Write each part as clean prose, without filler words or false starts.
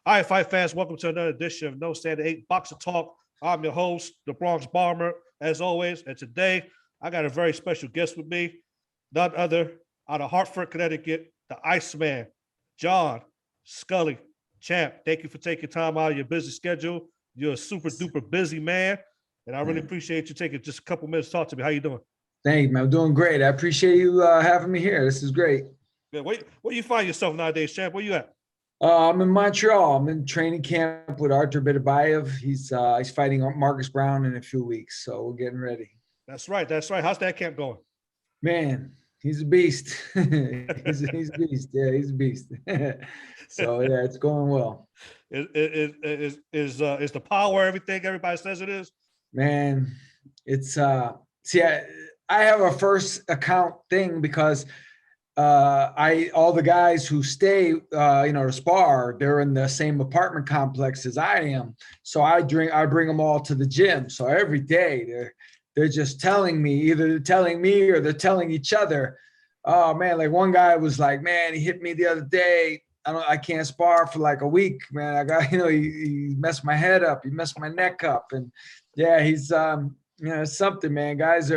All right, fight fans, welcome to another edition of No Standard 8 Boxer Talk. I'm your host, the Bronx Bomber, as always. And today, I got a very special guest with me, none other out of Hartford, Connecticut, the Iceman, John Scully. Champ, thank you for taking time out of your busy schedule. You're a super duper busy man, and I really appreciate you taking just a couple minutes to talk to me. How you doing? Thank you, man. I'm doing great. I appreciate you having me here. This is great. Yeah, where do you find yourself nowadays, Champ? Where you at? I'm in Montreal. I'm in training camp with Artur Beterbiev. He's fighting Marcus Brown in a few weeks, so we're getting ready. That's right. That's right. How's that camp going? Man, he's a beast. he's a beast. Yeah, he's a beast. So yeah, it's going well. Is the power everything everybody says it is? Man, it's see, I have a first account thing because all the guys who stay to spar, they're in the same apartment complex as I am. So I bring them all to the gym. So every day they're just telling me, either they're telling me or they're telling each other. Oh man, like one guy was like, man, he hit me the other day. I can't spar for like a week, man. I got, he messed my head up, he messed my neck up. And yeah, he's something, man. Guys,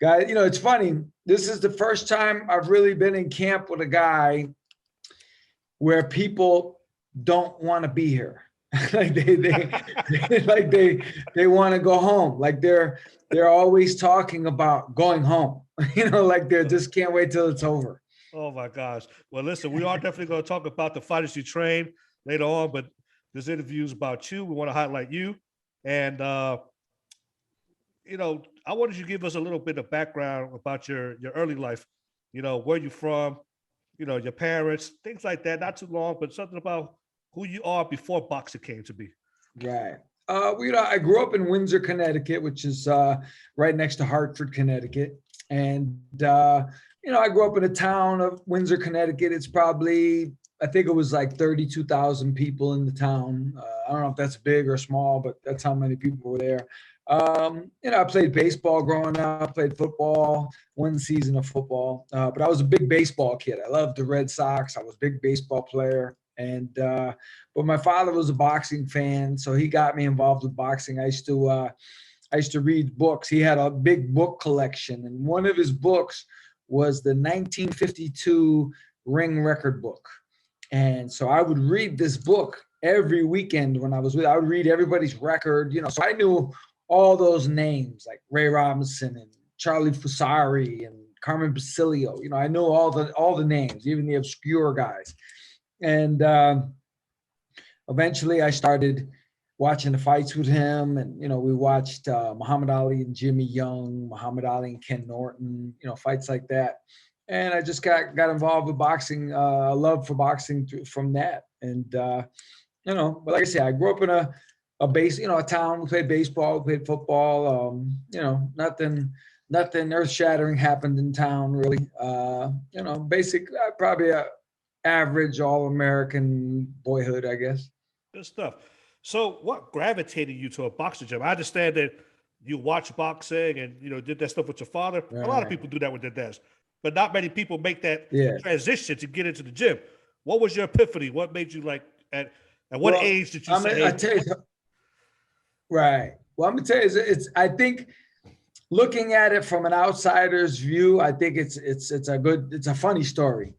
it's funny. This is the first time I've really been in camp with a guy where people don't want to be here. Like they want to go home. Like they're always talking about going home. Like they just can't wait till it's over. Oh my gosh. Well, listen, we are definitely going to talk about the fighters you train later on, but this interview is about you. We want to highlight you. And I wanted you to give us a little bit of background about your early life, where you're from, your parents, things like that. Not too long, but something about who you are before boxing came to be. Right. I grew up in Windsor, Connecticut, which is right next to Hartford, Connecticut. And, I grew up in a town of Windsor, Connecticut. It's probably, I think it was like 32,000 people in the town. I don't know if that's big or small, but that's how many people were there. I played baseball growing up, played football, one season of football, but I was a big baseball kid. I loved the Red Sox. I was a big baseball player. And, but my father was a boxing fan, so he got me involved with boxing. I used to read books. He had a big book collection, and one of his books was the 1952 ring record book. And so I would read this book every weekend when I would read everybody's record, so I knew all those names like Ray Robinson and Charlie Fusari and Carmen Basilio. I knew all the names, even the obscure guys. And eventually I started watching the fights with him. And, we watched Muhammad Ali and Jimmy Young, Muhammad Ali and Ken Norton, fights like that. And I just got involved with boxing, love for boxing from that. And, but like I said, I grew up in a town. We played baseball, we played football. Nothing earth-shattering happened in town, really. Basic, probably a average all-American boyhood, I guess. Good stuff. So what gravitated you to a boxing gym? I understand that you watch boxing and, did that stuff with your father. Right. A lot of people do that with their dads, but not many people make that transition to get into the gym. What was your epiphany? What made you at what age did you say? I tell you, right. Well, I'm gonna tell you, I think looking at it from an outsider's view, I think it's a funny story.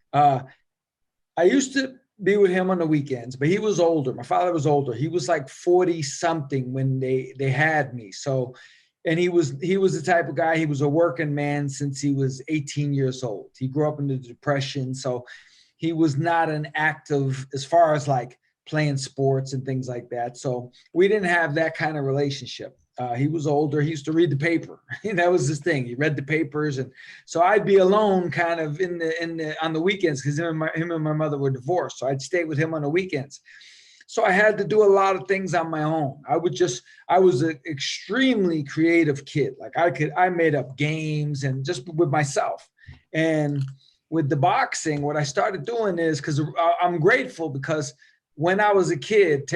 I used to be with him on the weekends, but he was older. My father was older. He was like 40 something when they had me. So, and he was the type of guy, he was a working man since he was 18 years old. He grew up in the Depression. So he was not an active as far as like playing sports and things like that. So we didn't have that kind of relationship. He was older. He used to read the paper. That was his thing. He read the papers, and so I'd be alone, kind of on the weekends, because him and my mother were divorced. So I'd stay with him on the weekends. So I had to do a lot of things on my own. I was an extremely creative kid. Like I made up games and just with myself. And with the boxing, what I started doing is, because I'm grateful, because when I was a kid,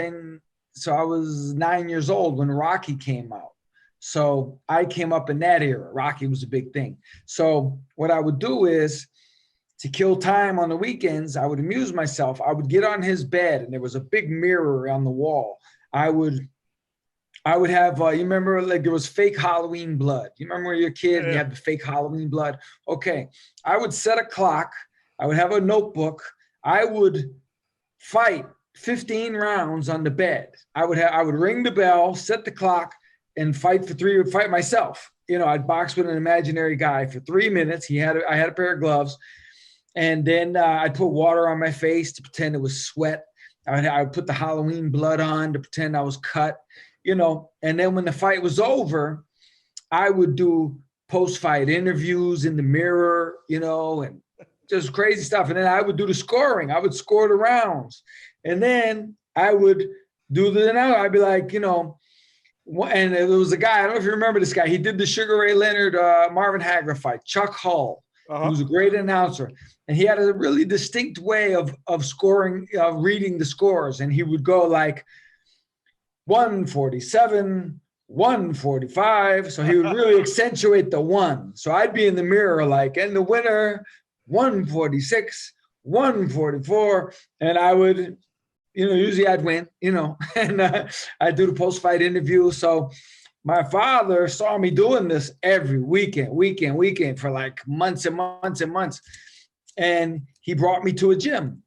so I was 9 years old when Rocky came out. So I came up in that era. Rocky was a big thing. So what I would do is to kill time on the weekends, I would amuse myself. I would get on his bed, and there was a big mirror on the wall. I would have, you remember, like there was fake Halloween blood. You remember when you're a kid and you had the fake Halloween blood? Okay. I would set a clock. I would have a notebook. I would fight 15 rounds on the bed. I would ring the bell, set the clock, and fight myself. I'd box with an imaginary guy for 3 minutes. I had a pair of gloves. And then I'd put water on my face to pretend it was sweat. I would put the Halloween blood on to pretend I was cut, and then when the fight was over, I would do post-fight interviews in the mirror, and just crazy stuff. And then I would do the scoring. I would score the rounds. And then I would I'd be like, and there was a guy, I don't know if you remember this guy. He did the Sugar Ray Leonard, Marvin Hagler fight, Chuck Hull. He was a great announcer. And he had a really distinct way of scoring, reading the scores. And he would go like 147, 145. So he would really accentuate the one. So I'd be in the mirror like, and the winner, 146, 144. And I would, usually I'd win, and I'd do the post-fight interview. So my father saw me doing this every weekend for like months and months and months. And he brought me to a gym.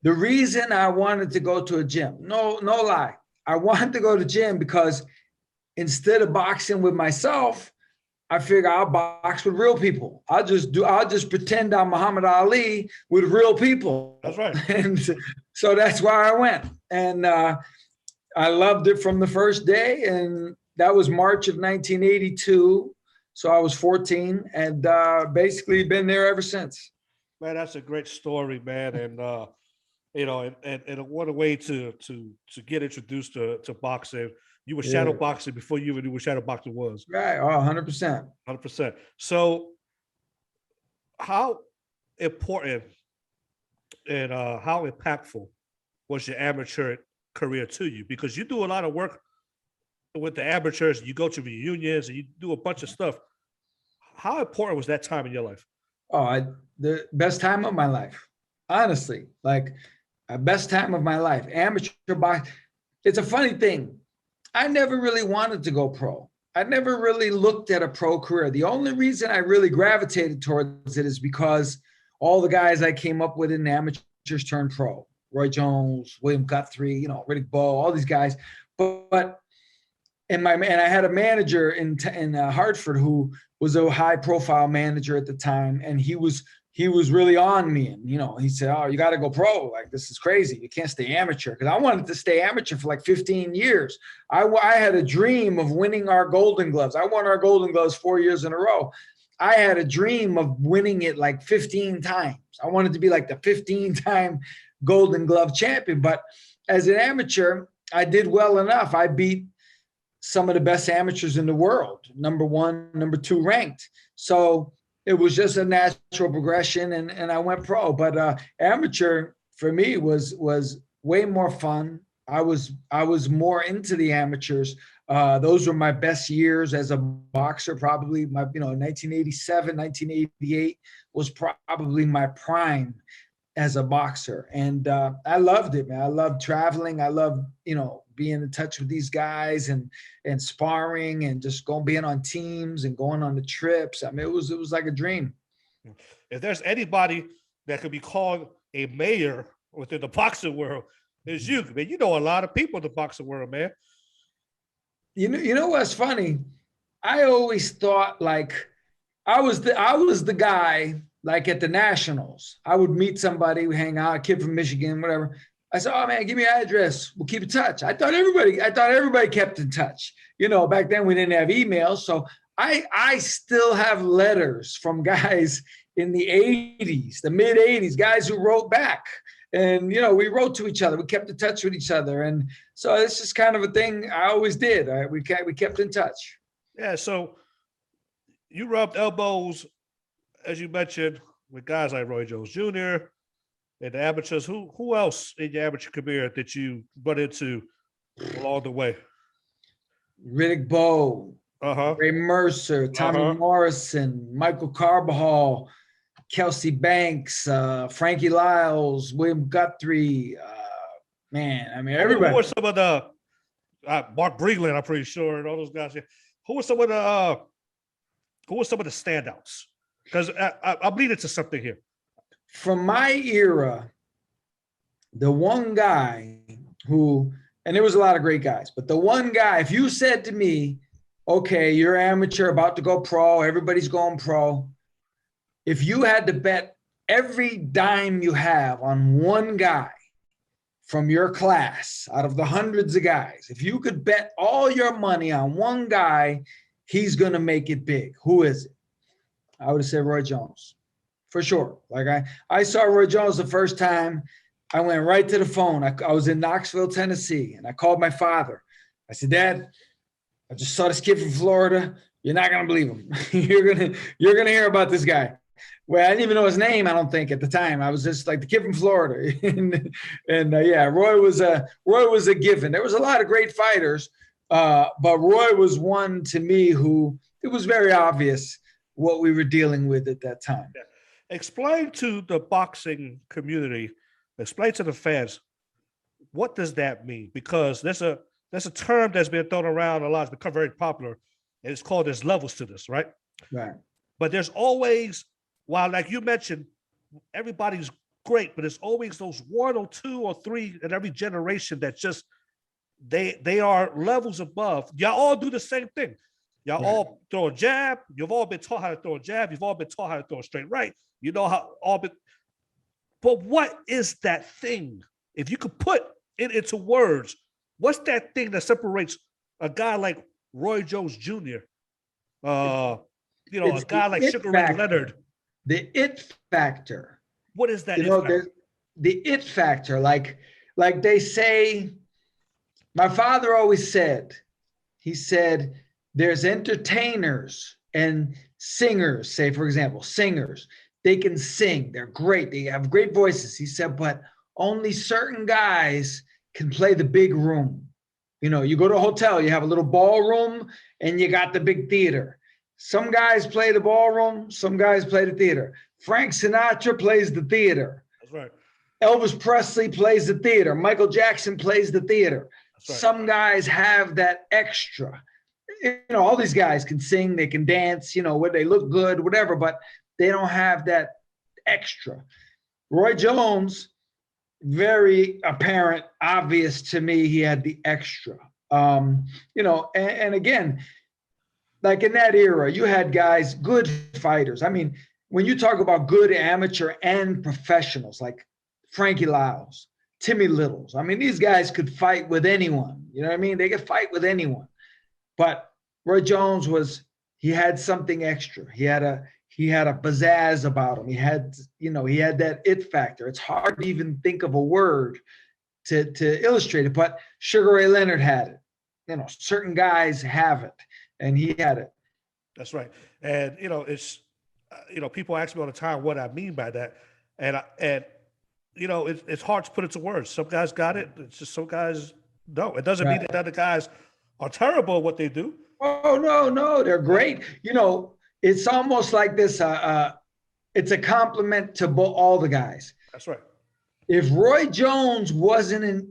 The reason I wanted to go to a gym, no lie, I wanted to go to the gym because instead of boxing with myself, I figure I'll box with real people. I'll just pretend I'm Muhammad Ali with real people. That's right. And so that's why I went. And I loved it from the first day. And that was March of 1982. So I was 14 and basically been there ever since. Man, that's a great story, man. And, and what a way to get introduced to boxing. You were shadow boxing before you even knew what shadow boxing was. Right. Oh, 100%. 100%. So how important and how impactful was your amateur career to you? Because you do a lot of work with the amateurs, you go to reunions and you do a bunch of stuff. How important was that time in your life? Oh, the best time of my life, honestly, like best time of my life. Amateur boxing. It's a funny thing. I never really wanted to go pro. I never really looked at a pro career. The only reason I really gravitated towards it is because all the guys I came up with in the amateurs turned pro. Roy Jones, William Guthrie, Riddick Bowe, all these guys. But I had a manager in Hartford who was a high profile manager at the time. And he was really on me. And, he said, oh, you got to go pro. Like, this is crazy. You can't stay amateur. Because I wanted to stay amateur for like 15 years. I had a dream of winning our Golden Gloves. I won our Golden Gloves 4 years in a row. I had a dream of winning it like 15 times. I wanted to be like the 15-time Golden Glove champion. But as an amateur, I did well enough. I beat some of the best amateurs in the world, number 1, number 2 ranked. So it was just a natural progression, and I went pro. But amateur for me was way more fun. I was more into the amateurs. Those were my best years as a boxer. Probably 1987, 1988 was probably my prime as a boxer, and I loved it, man. I loved traveling. I loved being in touch with these guys and sparring and just being on teams and going on the trips. I mean, it was like a dream. If there's anybody that could be called a mayor within the boxing world, it's you, man. You know a lot of people in the boxing world, man. You know what's funny? I always thought like I was the guy like at the Nationals. I would meet somebody, we hang out, a kid from Michigan, whatever. I said, oh man, give me your address. We'll keep in touch. I thought everybody kept in touch. Back then we didn't have emails. So I still have letters from guys in the 80s, the mid 80s, guys who wrote back. And, we wrote to each other. We kept in touch with each other. And so it's just kind of a thing I always did. We kept in touch. Yeah. So you rubbed elbows, as you mentioned, with guys like Roy Jones Jr., and the amateurs. Who else in your amateur career that you run into along the way? Riddick Bowe, Ray Mercer, Tommy Morrison, Michael Carbajal, Kelsey Banks, Frankie Lyles, William Guthrie, man, I mean, everybody. Who were some of the Mark Breland, I'm pretty sure, and all those guys. Who were some of the standouts? Because I'm leading to something here. From my era, the one guy who, and there was a lot of great guys, but the one guy, if you said to me, okay, you're amateur, about to go pro, everybody's going pro. If you had to bet every dime you have on one guy from your class, out of the hundreds of guys, if you could bet all your money on one guy, he's going to make it big. Who is it? I would have said Roy Jones, for sure. Like I saw Roy Jones the first time. I went right to the phone. I was in Knoxville, Tennessee, and I called my father. I said, Dad, I just saw this kid from Florida. You're not going to believe him. You're going to hear about this guy. Well, I didn't even know his name, I don't think, at the time. I was just like the kid from Florida. Yeah, Roy was a given. There was a lot of great fighters, but Roy was one to me who it was very obvious what we were dealing with at that time. Yeah. Explain to the boxing community, explain to the fans, what does that mean? Because there's a term that's been thrown around a lot. It's become very popular, and it's called there's levels to this, right? Right. But there's always, while like you mentioned, everybody's great, but there's always those one or two or three in every generation that just they are levels above. Y'all all do the same thing. Y'all all throw a jab. You've all been taught how to throw a jab. You've all been taught how to throw a straight right. You know how all been. But what is that thing? If you could put it into words, what's that thing that separates a guy like Roy Jones Jr., a guy like Sugar Ray Leonard? The it factor. What is that? The it factor, like they say, my father always said, he said, there's entertainers and singers, say, for example, singers. They can sing. They're great. They have great voices. He said, but only certain guys can play the big room. You know, you go to a hotel, you have a little ballroom and you got the big theater. Some guys play the ballroom. Some guys play the theater. Frank Sinatra plays the theater. That's right. Elvis Presley plays the theater. Michael Jackson plays the theater. That's right. Some guys have that extra. You know, all these guys can sing, they can dance, you know, where they look good, whatever, but they don't have that extra. Roy Jones, very apparent, obvious to me, he had the extra. And again, like in that era, you had guys, good fighters. I mean, when you talk about good amateur and professionals, like Frankie Lyles, Timmy Littles, I mean, these guys could fight with anyone. You know what I mean? They could fight with anyone. But Roy Jones he had something extra. He had a pizzazz about him. He had that it factor. It's hard to even think of a word to illustrate it, but Sugar Ray Leonard had it. You know, certain guys have it, and he had it. That's right. And, it's, people ask me all the time what I mean by that. And it's hard to put it to words. Some guys got it. It's just some guys don't. It doesn't mean that other guys are terrible at what they do. Oh, no, they're great. You know, it's almost like this. It's a compliment to all the guys. That's right. If Roy Jones wasn't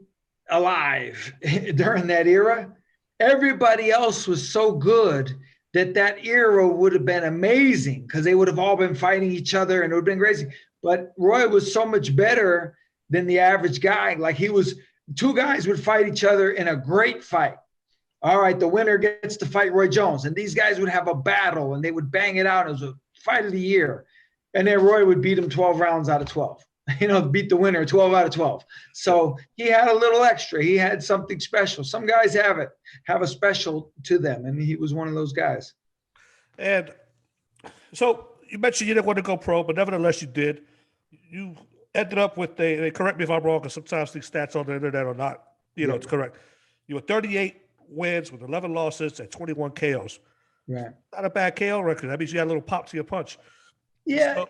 alive during that era, everybody else was so good that era would have been amazing because they would have all been fighting each other and it would have been crazy. But Roy was so much better than the average guy. Like two guys would fight each other in a great fight. All right, the winner gets to fight Roy Jones. And these guys would have a battle and they would bang it out. It was a fight of the year. And then Roy would beat him 12 rounds out of 12. Beat the winner 12 out of 12. So he had a little extra. He had something special. Some guys have a special to them. And he was one of those guys. And so you mentioned you didn't want to go pro, but nevertheless you did. You ended up with correct me if I'm wrong, because sometimes these stats on the internet are not, it's correct. You were 38 wins with 11 losses and 21 KOs. Right. Not a bad KO record. That means you had a little pop to your punch. Yeah, so,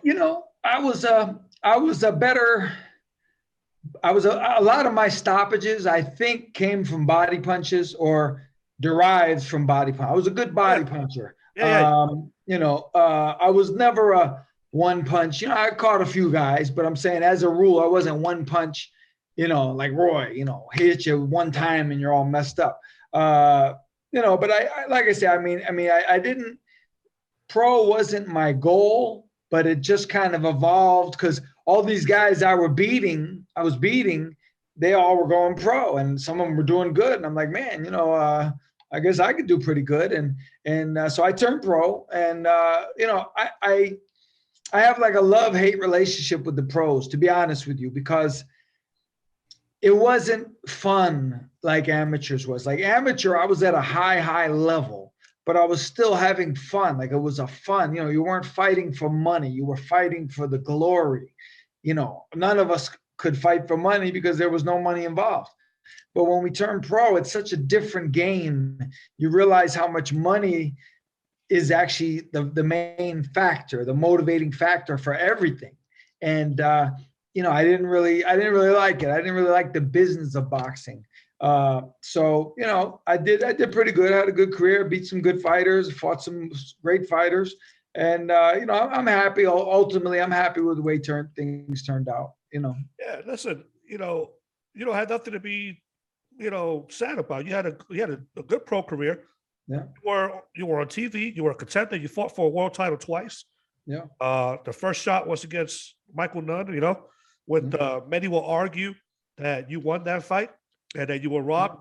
a lot of my stoppages, I think, came from body punches or derived from body punch. I was a good body puncher. Yeah. I was never one punch. You know, I caught a few guys, but I'm saying as a rule, I wasn't one punch, you know, like Roy, you know, hit you one time and you're all messed up. You know, but I like I said, I didn't, pro wasn't my goal, but it just kind of evolved because all these guys I was beating, they all were going pro, and some of them were doing good. And I'm like, man, you know, I guess I could do pretty good. And so I turned pro, and you know, I have like a love-hate relationship with the pros, to be honest with you, because it wasn't fun like amateurs was. Like amateur, I was at a high level, but I was still having fun. Like it was a fun, you know, you weren't fighting for money. You were fighting for the glory. You know, none of us could fight for money because there was no money involved. But when we turn pro, it's such a different game. You realize how much money is actually the main factor, the motivating factor for everything. And, you know, I didn't really like it. I didn't really like the business of boxing. So, you know, I did pretty good. I had a good career, beat some good fighters, fought some great fighters. And, you know, I'm happy. Ultimately, I'm happy with the way things turned out, you know. Yeah, listen, you know, had nothing to be, you know, sad about. You had a good pro career. Yeah. You were on TV. You were a contender. You fought for a world title twice. Yeah. The first shot was against Michael Nunn. You know, with many will argue that you won that fight and that you were robbed.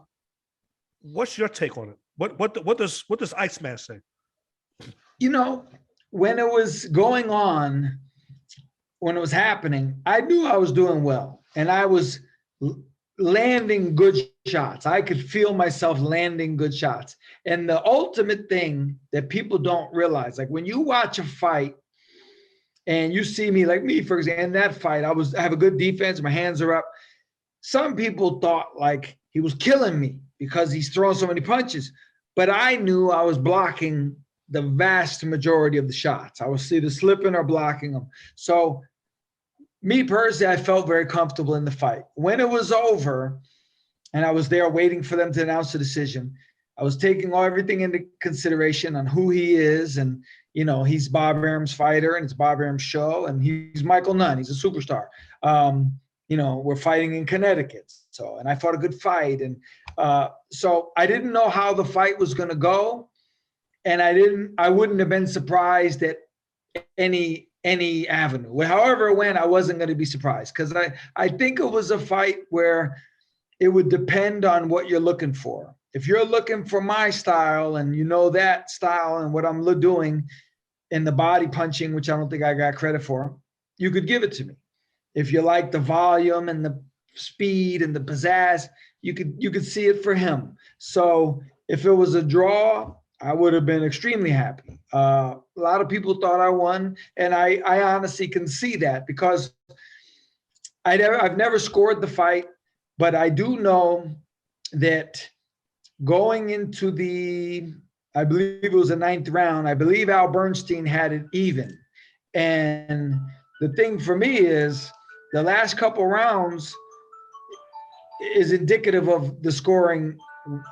What's your take on it? What does Iceman say? You know, when it was going on, when it was happening, I knew I was doing well, and I was landing good shots. I could feel myself landing good shots. And the ultimate thing that people don't realize, like when you watch a fight and you see me, like me, for example, in that fight, I have a good defense. My hands are up. Some people thought like he was killing me because he's throwing so many punches, but I knew I was blocking the vast majority of the shots. I was either slipping or blocking them. So me personally, I felt very comfortable in the fight. When it was over and I was there waiting for them to announce the decision, I was taking everything into consideration on who he is. And, you know, he's Bob Arum's fighter and it's Bob Arum's show. And he's Michael Nunn. He's a superstar. You know, we're fighting in Connecticut. So, and I fought a good fight. And so I didn't know how the fight was going to go. And I wouldn't have been surprised at any avenue. However it went, I wasn't going to be surprised because I think it was a fight where it would depend on what you're looking for. If you're looking for my style and you know that style and what I'm doing in the body punching, which I don't think I got credit for, you could give it to me. If you like the volume and the speed and the pizzazz, you could see it for him. So if it was a draw, I would have been extremely happy. A lot of people thought I won, and I honestly can see that because I've never scored the fight, but I do know that going into I believe it was the 9th round, I believe Al Bernstein had it even. And the thing for me is the last couple rounds is indicative of the scoring,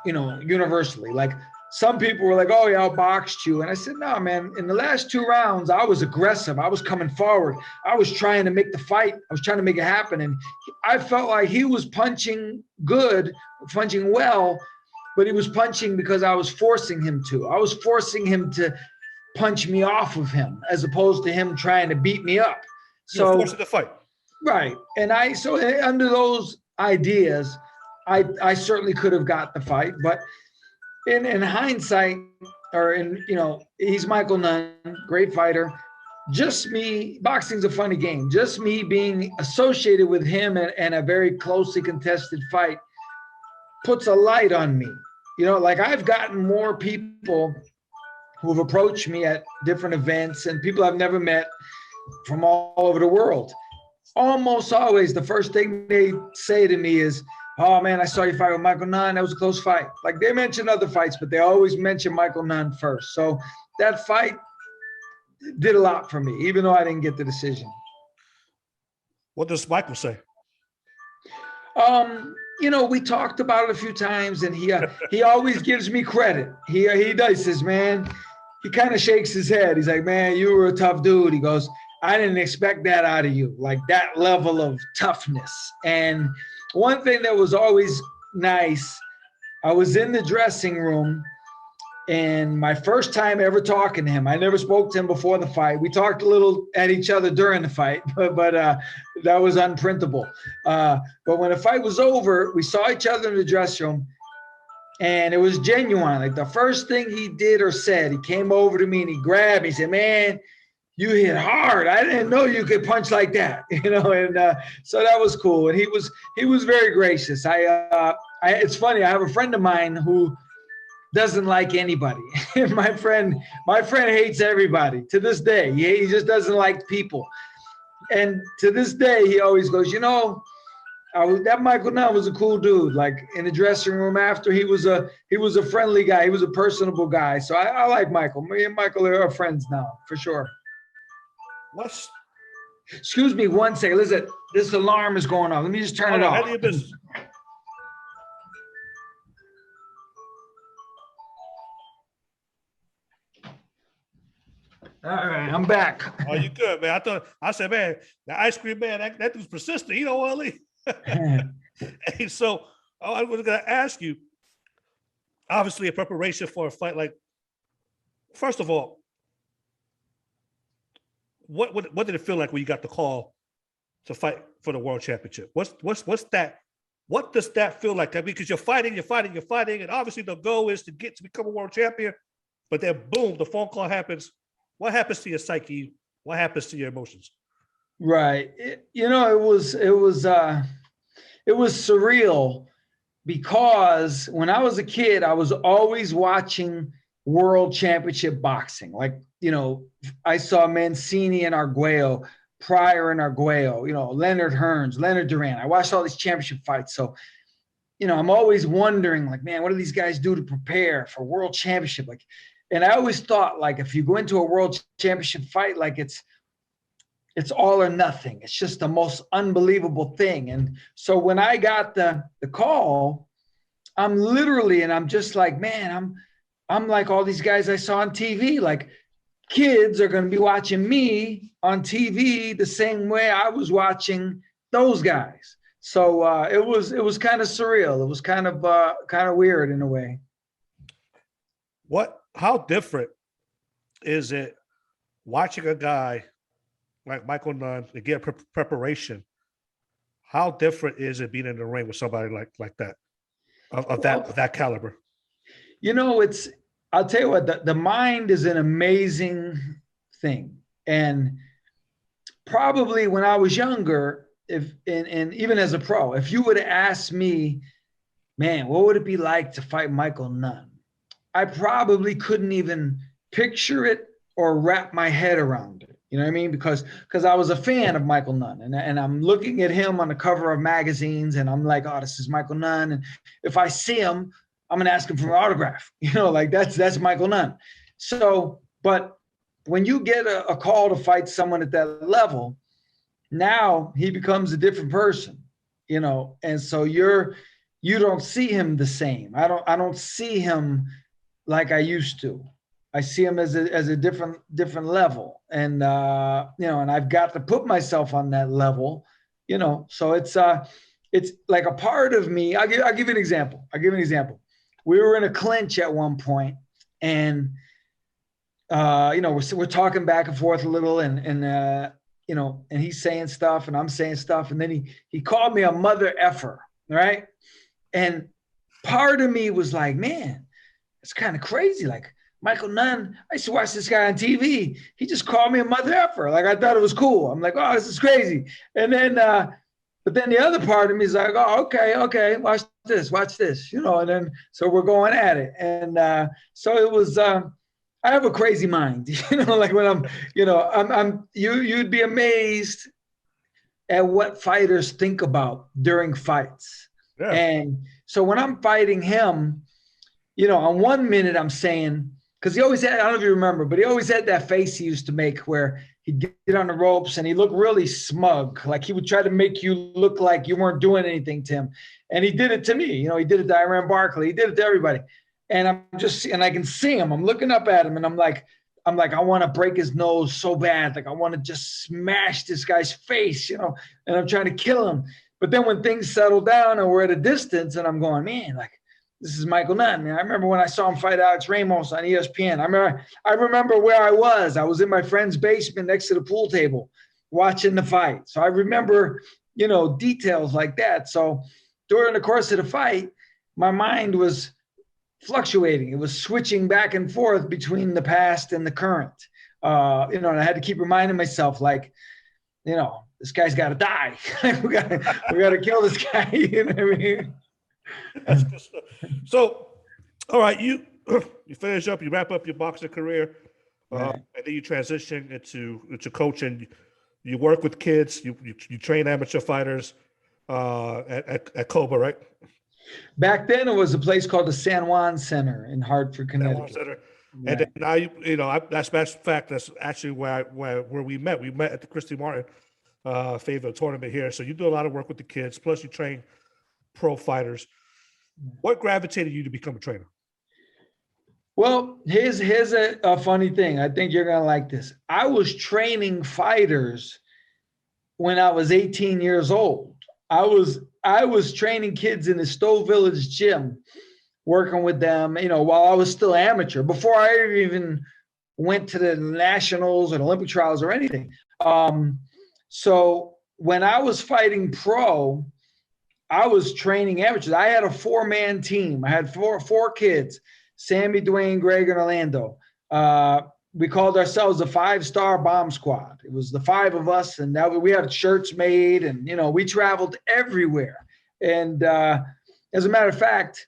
you know, universally. Like some people were like, oh, yeah, I outboxed you. And I said, no, man, in the last 2 rounds, I was aggressive. I was coming forward. I was trying to make the fight. I was trying to make it happen. And I felt like he was punching well, but he was punching because I was forcing him to. I was forcing him to punch me off of him as opposed to him trying to beat me up. So forcing the fight. Right. And so under those ideas, I certainly could have got the fight, but in hindsight, you know, he's Michael Nunn, great fighter. Just me, boxing's a funny game. Just me being associated with him and a very closely contested fight puts a light on me. You know, like I've gotten more people who have approached me at different events and people I've never met from all over the world. Almost always the first thing they say to me is, oh man, I saw you fight with Michael Nunn. That was a close fight. Like they mention other fights, but they always mention Michael Nunn first. So that fight did a lot for me, even though I didn't get the decision. What does Michael say? You know, we talked about it a few times, and he always gives me credit. He does. He says, man, he kind of shakes his head. He's like, man, you were a tough dude. He goes, I didn't expect that out of you, like that level of toughness. And one thing that was always nice, I was in the dressing room, and my first time ever talking to him, I never spoke to him before the fight. We talked a little at each other during the fight, but that was unprintable. But when the fight was over, we saw each other in the dressing room, and it was genuine. Like the first thing he did or said, he came over to me and he grabbed me. He said, "Man, you hit hard. I didn't know you could punch like that," And so that was cool. And he was very gracious. It's funny. I have a friend of mine who doesn't like anybody. my friend hates everybody to this day. He just doesn't like people. And to this day, he always goes, that Michael Nunn was a cool dude. Like in the dressing room after, he was a friendly guy. He was a personable guy. So I like Michael. Me and Michael are friends now, for sure. Excuse me one second. Listen, this alarm is going off. Let me just turn it off. All right, I'm back. Oh, you good, man? I said, man, the ice cream man, that dude's persistent. He don't want to leave. Hey, so I was going to ask you, obviously, a preparation for a fight. Like, first of all, what did it feel like when you got the call to fight for the world championship? What's that? What does that feel like? I mean, because you're fighting, and obviously the goal is to become a world champion. But then, boom, the phone call happens. What happens to your psyche? What happens to your emotions? Right. It was surreal, because when I was a kid, I was always watching world championship boxing. Like, I saw Mancini and Arguello, Pryor and Arguello, Leonard Hearns, Leonard Duran. I watched all these championship fights. So, I'm always wondering, like, man, what do these guys do to prepare for world championship? Like, and I always thought, like, if you go into a world championship fight, like it's all or nothing. It's just the most unbelievable thing. And so when I got the call, I'm just like, man, I'm like all these guys I saw on TV. Like, kids are going to be watching me on TV the same way I was watching those guys. So it was kind of surreal. It was kind of weird in a way. How different is it watching a guy like Michael Nunn to get preparation? How different is it being in the ring with somebody like that, of that caliber? I'll tell you what, the mind is an amazing thing. And probably when I was younger, and even as a pro, if you would have asked me, man, what would it be like to fight Michael Nunn? I probably couldn't even picture it or wrap my head around it. You know what I mean? Because I was a fan of Michael Nunn, and I'm looking at him on the cover of magazines, and I'm like, oh, this is Michael Nunn. And if I see him, I'm going to ask him for an autograph. Like that's Michael Nunn. So, but when you get a call to fight someone at that level, now he becomes a different person, and so you don't see him the same. I don't see him like I used to. I see him as a different level. And, and I've got to put myself on that level, so it's like a part of me. I'll give you an example. We were in a clinch at one point, and, we're talking back and forth a little, and he's saying stuff and I'm saying stuff. And then he called me a mother effer. Right. And part of me was like, man, it's kind of crazy. Like, Michael Nunn, I used to watch this guy on TV. He just called me a mother effer. Like, I thought it was cool. I'm like, oh, this is crazy. And then, but then the other part of me is like, oh, okay, watch this. And then, so we're going at it. And so it was, I have a crazy mind, like when you'd be amazed at what fighters think about during fights. Yeah. And so when I'm fighting him, on 1 minute I'm saying, because he always had, I don't know if you remember, but he always had that face he used to make where he'd get on the ropes and he looked really smug. Like he would try to make you look like you weren't doing anything to him. And he did it to me. He did it to Iran Barkley. He did it to everybody. And I can see him. I'm looking up at him and I'm like, I'm like, I want to break his nose so bad. Like, I want to just smash this guy's face, and I'm trying to kill him. But then when things settle down and we're at a distance and I'm going, man, like, this is Michael Nunn. Man, I remember when I saw him fight Alex Ramos on ESPN. I remember where I was. I was in my friend's basement next to the pool table watching the fight. So I remember, details like that. So during the course of the fight, my mind was fluctuating. It was switching back and forth between the past and the current. And I had to keep reminding myself, like, this guy's got to die. we got to kill this guy. You know what I mean? That's good stuff. So, all right, you finish up, you wrap up your boxing career, Right. and then you transition into coaching. You work with kids. You train amateur fighters at Cobra, right? Back then, it was a place called the San Juan Center in Hartford, Connecticut. Center. And then now that's fact. That's actually where we met. We met at the Christy Martin Favor tournament here. So you do a lot of work with the kids. Plus, you train pro fighters. What gravitated you to become a trainer? Well, here's a funny thing. I think you're gonna like this. I was training fighters when I was 18 years old. I was training kids in the Stowe Village gym, working with them, while I was still amateur, before I even went to the nationals or the Olympic trials or anything. So when I was fighting pro, I was training amateurs. I had a 4-man team. I had four kids, Sammy, Dwayne, Greg, and Orlando. We called ourselves the 5-Star Bomb Squad. It was the 5 of us, and we had shirts made, and, we traveled everywhere. And as a matter of fact,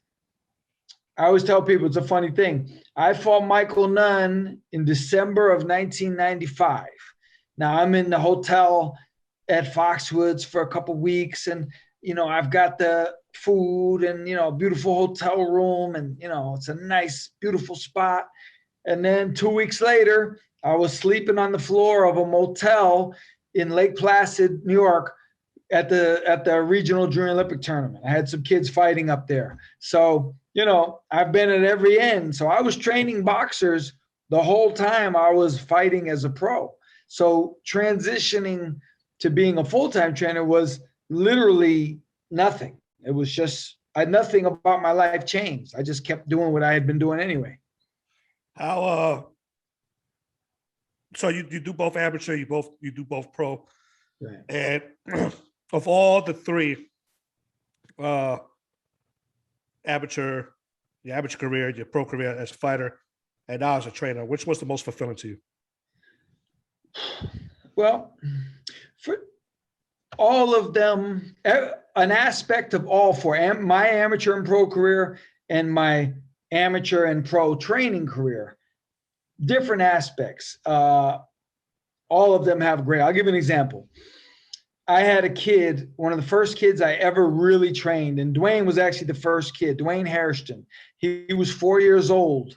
I always tell people it's a funny thing. I fought Michael Nunn in December of 1995. Now I'm in the hotel at Foxwoods for a couple of weeks, and I've got the food and beautiful hotel room, and it's a nice, beautiful spot. And then 2 weeks later, I was sleeping on the floor of a motel in Lake Placid, New York, at the regional junior Olympic tournament. I had some kids fighting up there. So, I've been at every end. So I was training boxers the whole time I was fighting as a pro. So transitioning to being a full-time trainer was literally nothing. It was just, nothing about my life changed. I just kept doing what I had been doing anyway. How so you do both amateur, you do both pro. Right. And of all the three, your amateur career, your pro career as a fighter, and now as a trainer, which was the most fulfilling to you? Well, for all of them, an aspect of all four, my amateur and pro career and my amateur and pro training career, different aspects. All of them have great. I'll give you an example. I had a kid, one of the first kids I ever really trained, and Dwayne was actually the first kid, Dwayne Hairston. He was 4 years old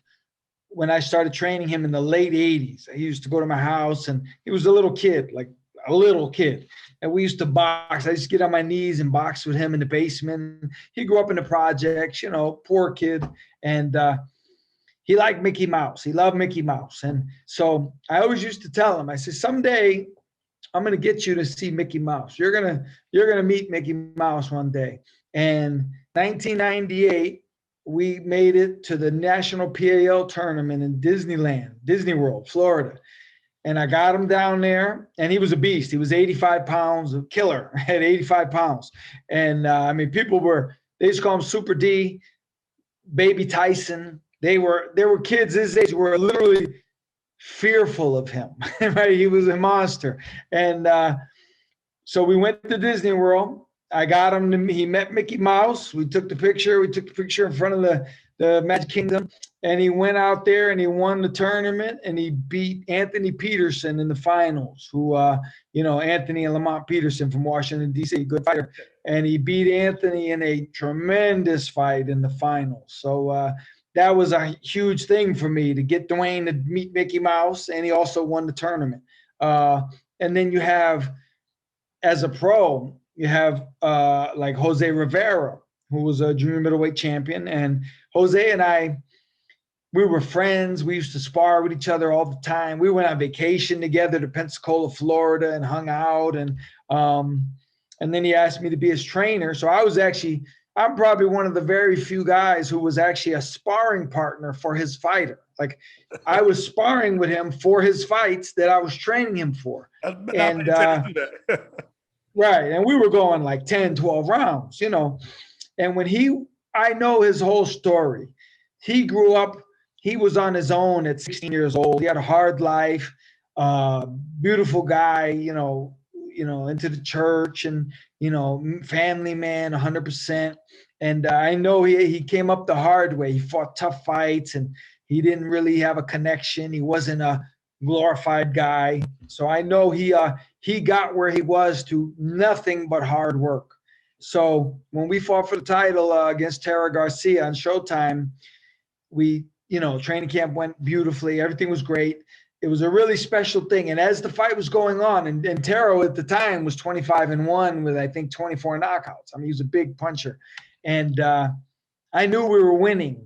when I started training him in the late 80s. He used to go to my house, and he was a little kid, like a little kid. And we used to box. I used to get on my knees and box with him in the basement. He grew up in the projects, poor kid. And he liked Mickey Mouse. He loved Mickey Mouse. And so I always used to tell him, I said, someday I'm going to get you to see Mickey Mouse. You're going to meet Mickey Mouse one day. And 1998, we made it to the National PAL tournament in Disneyland, Disney World, Florida. And I got him down there, and he was a beast. He was 85 pounds, a killer at 85 pounds. And people they used to call him Super D, Baby Tyson. They were kids his age who were literally fearful of him. Right? He was a monster. And so we went to Disney World. I got him he met Mickey Mouse. We took the picture. We took the picture in front of the Magic Kingdom. And he went out there and he won the tournament, and he beat Anthony Peterson in the finals, who, Anthony and Lamont Peterson from Washington, D.C., good fighter. And he beat Anthony in a tremendous fight in the finals. So that was a huge thing for me to get Dwayne to meet Mickey Mouse, and he also won the tournament. And then you have, as a pro, you have like Jose Rivera, who was a junior middleweight champion. And Jose and I we were friends. We used to spar with each other all the time. We went on vacation together to Pensacola, Florida, and hung out. And then he asked me to be his trainer. So I'm probably one of the very few guys who was actually a sparring partner for his fighter. Like I was sparring with him for his fights that I was training him for. And right. And we were going like 10, 12 rounds, you know. And I know his whole story. He grew up, he was on his own at 16 years old. He had a hard life, beautiful guy, into the church and, family man, 100%. And I know he came up the hard way. He fought tough fights and he didn't really have a connection. He wasn't a glorified guy. So I know he got where he was to nothing but hard work. So when we fought for the title against Tara Garcia on Showtime, training camp went beautifully. Everything was great. It was a really special thing. And as the fight was going on, and Taro at the time was 25-1 with, I think, 24 knockouts. I mean, he was a big puncher. And I knew we were winning.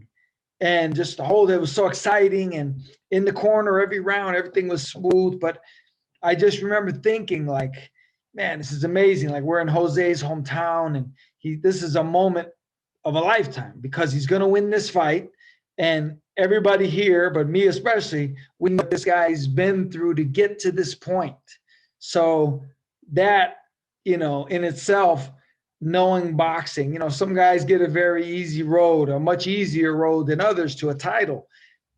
And just it was so exciting. And in the corner, every round, everything was smooth. But I just remember thinking, like, man, this is amazing. Like, we're in Jose's hometown. And this is a moment of a lifetime because he's going to win this fight. And everybody here, but me especially, we know what this guy's been through to get to this point. So that, in itself, knowing boxing, some guys get a very easy road, a much easier road than others to a title.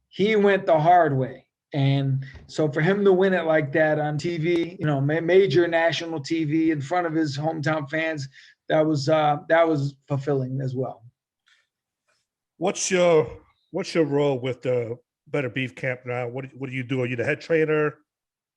He went the hard way. And so for him to win it like that on TV, major national TV in front of his hometown fans, that was fulfilling as well. What's your role with the Better Beef Camp now? What do you do? Are you the head trainer?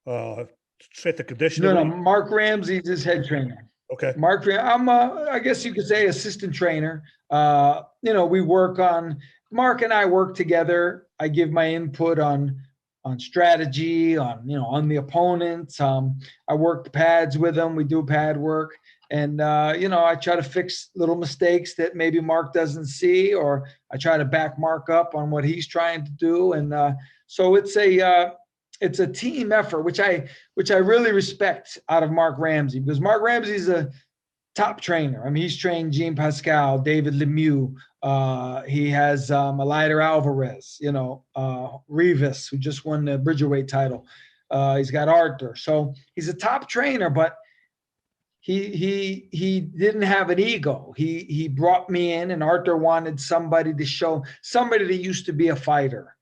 Strength and conditioning? No, Mark Ramsey's his head trainer. Okay. Mark, I'm I guess you could say assistant trainer. We work on, Mark and I work together. I give my input on strategy, on the opponents. I work the pads with them. We do pad work. And, I try to fix little mistakes that maybe Mark doesn't see, or I try to back Mark up on what he's trying to do. And so it's a team effort, which I really respect out of Mark Ramsey, because Mark Ramsey's a top trainer. I mean, he's trained Jean Pascal, David Lemieux. He has Eleider Alvarez, Rivas, who just won the Bridgerweight title. He's got Arthur. So he's a top trainer, but he didn't have an ego. He brought me in, and Arthur wanted somebody that used to be a fighter.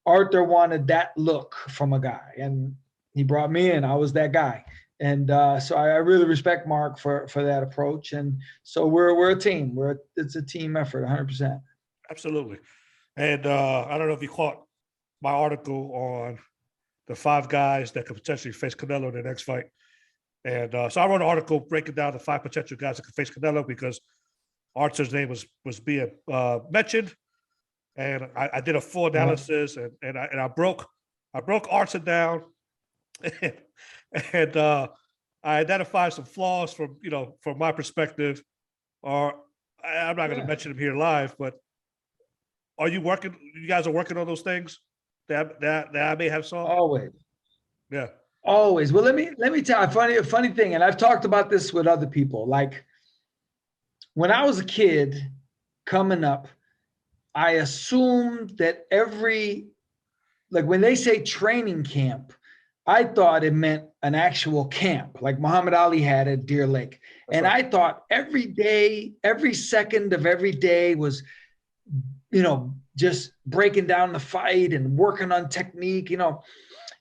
Arthur wanted that look from a guy, and he brought me in. I was that guy. And so I really respect Mark for that approach. And so we're a team. It's a team effort, 100%. Absolutely. And I don't know if you caught my article on the 5 guys that could potentially face Canelo in the next fight. And so I wrote an article breaking down the 5 potential guys that could face Canelo because Arthur's name was being mentioned, and I did a full analysis, and I broke Arthur down, and I identified some flaws from my perspective. Or I'm not going to mention them here live, but are you working? You guys are working on those things that I may have saw? Always. Yeah. Always. Well, let me tell you a funny thing, and I've talked about this with other people. Like when I was a kid coming up, I assumed that when they say training camp, I thought it meant an actual camp, like Muhammad Ali had at Deer Lake. That's right. I thought every day, every second of every day was, just breaking down the fight and working on technique,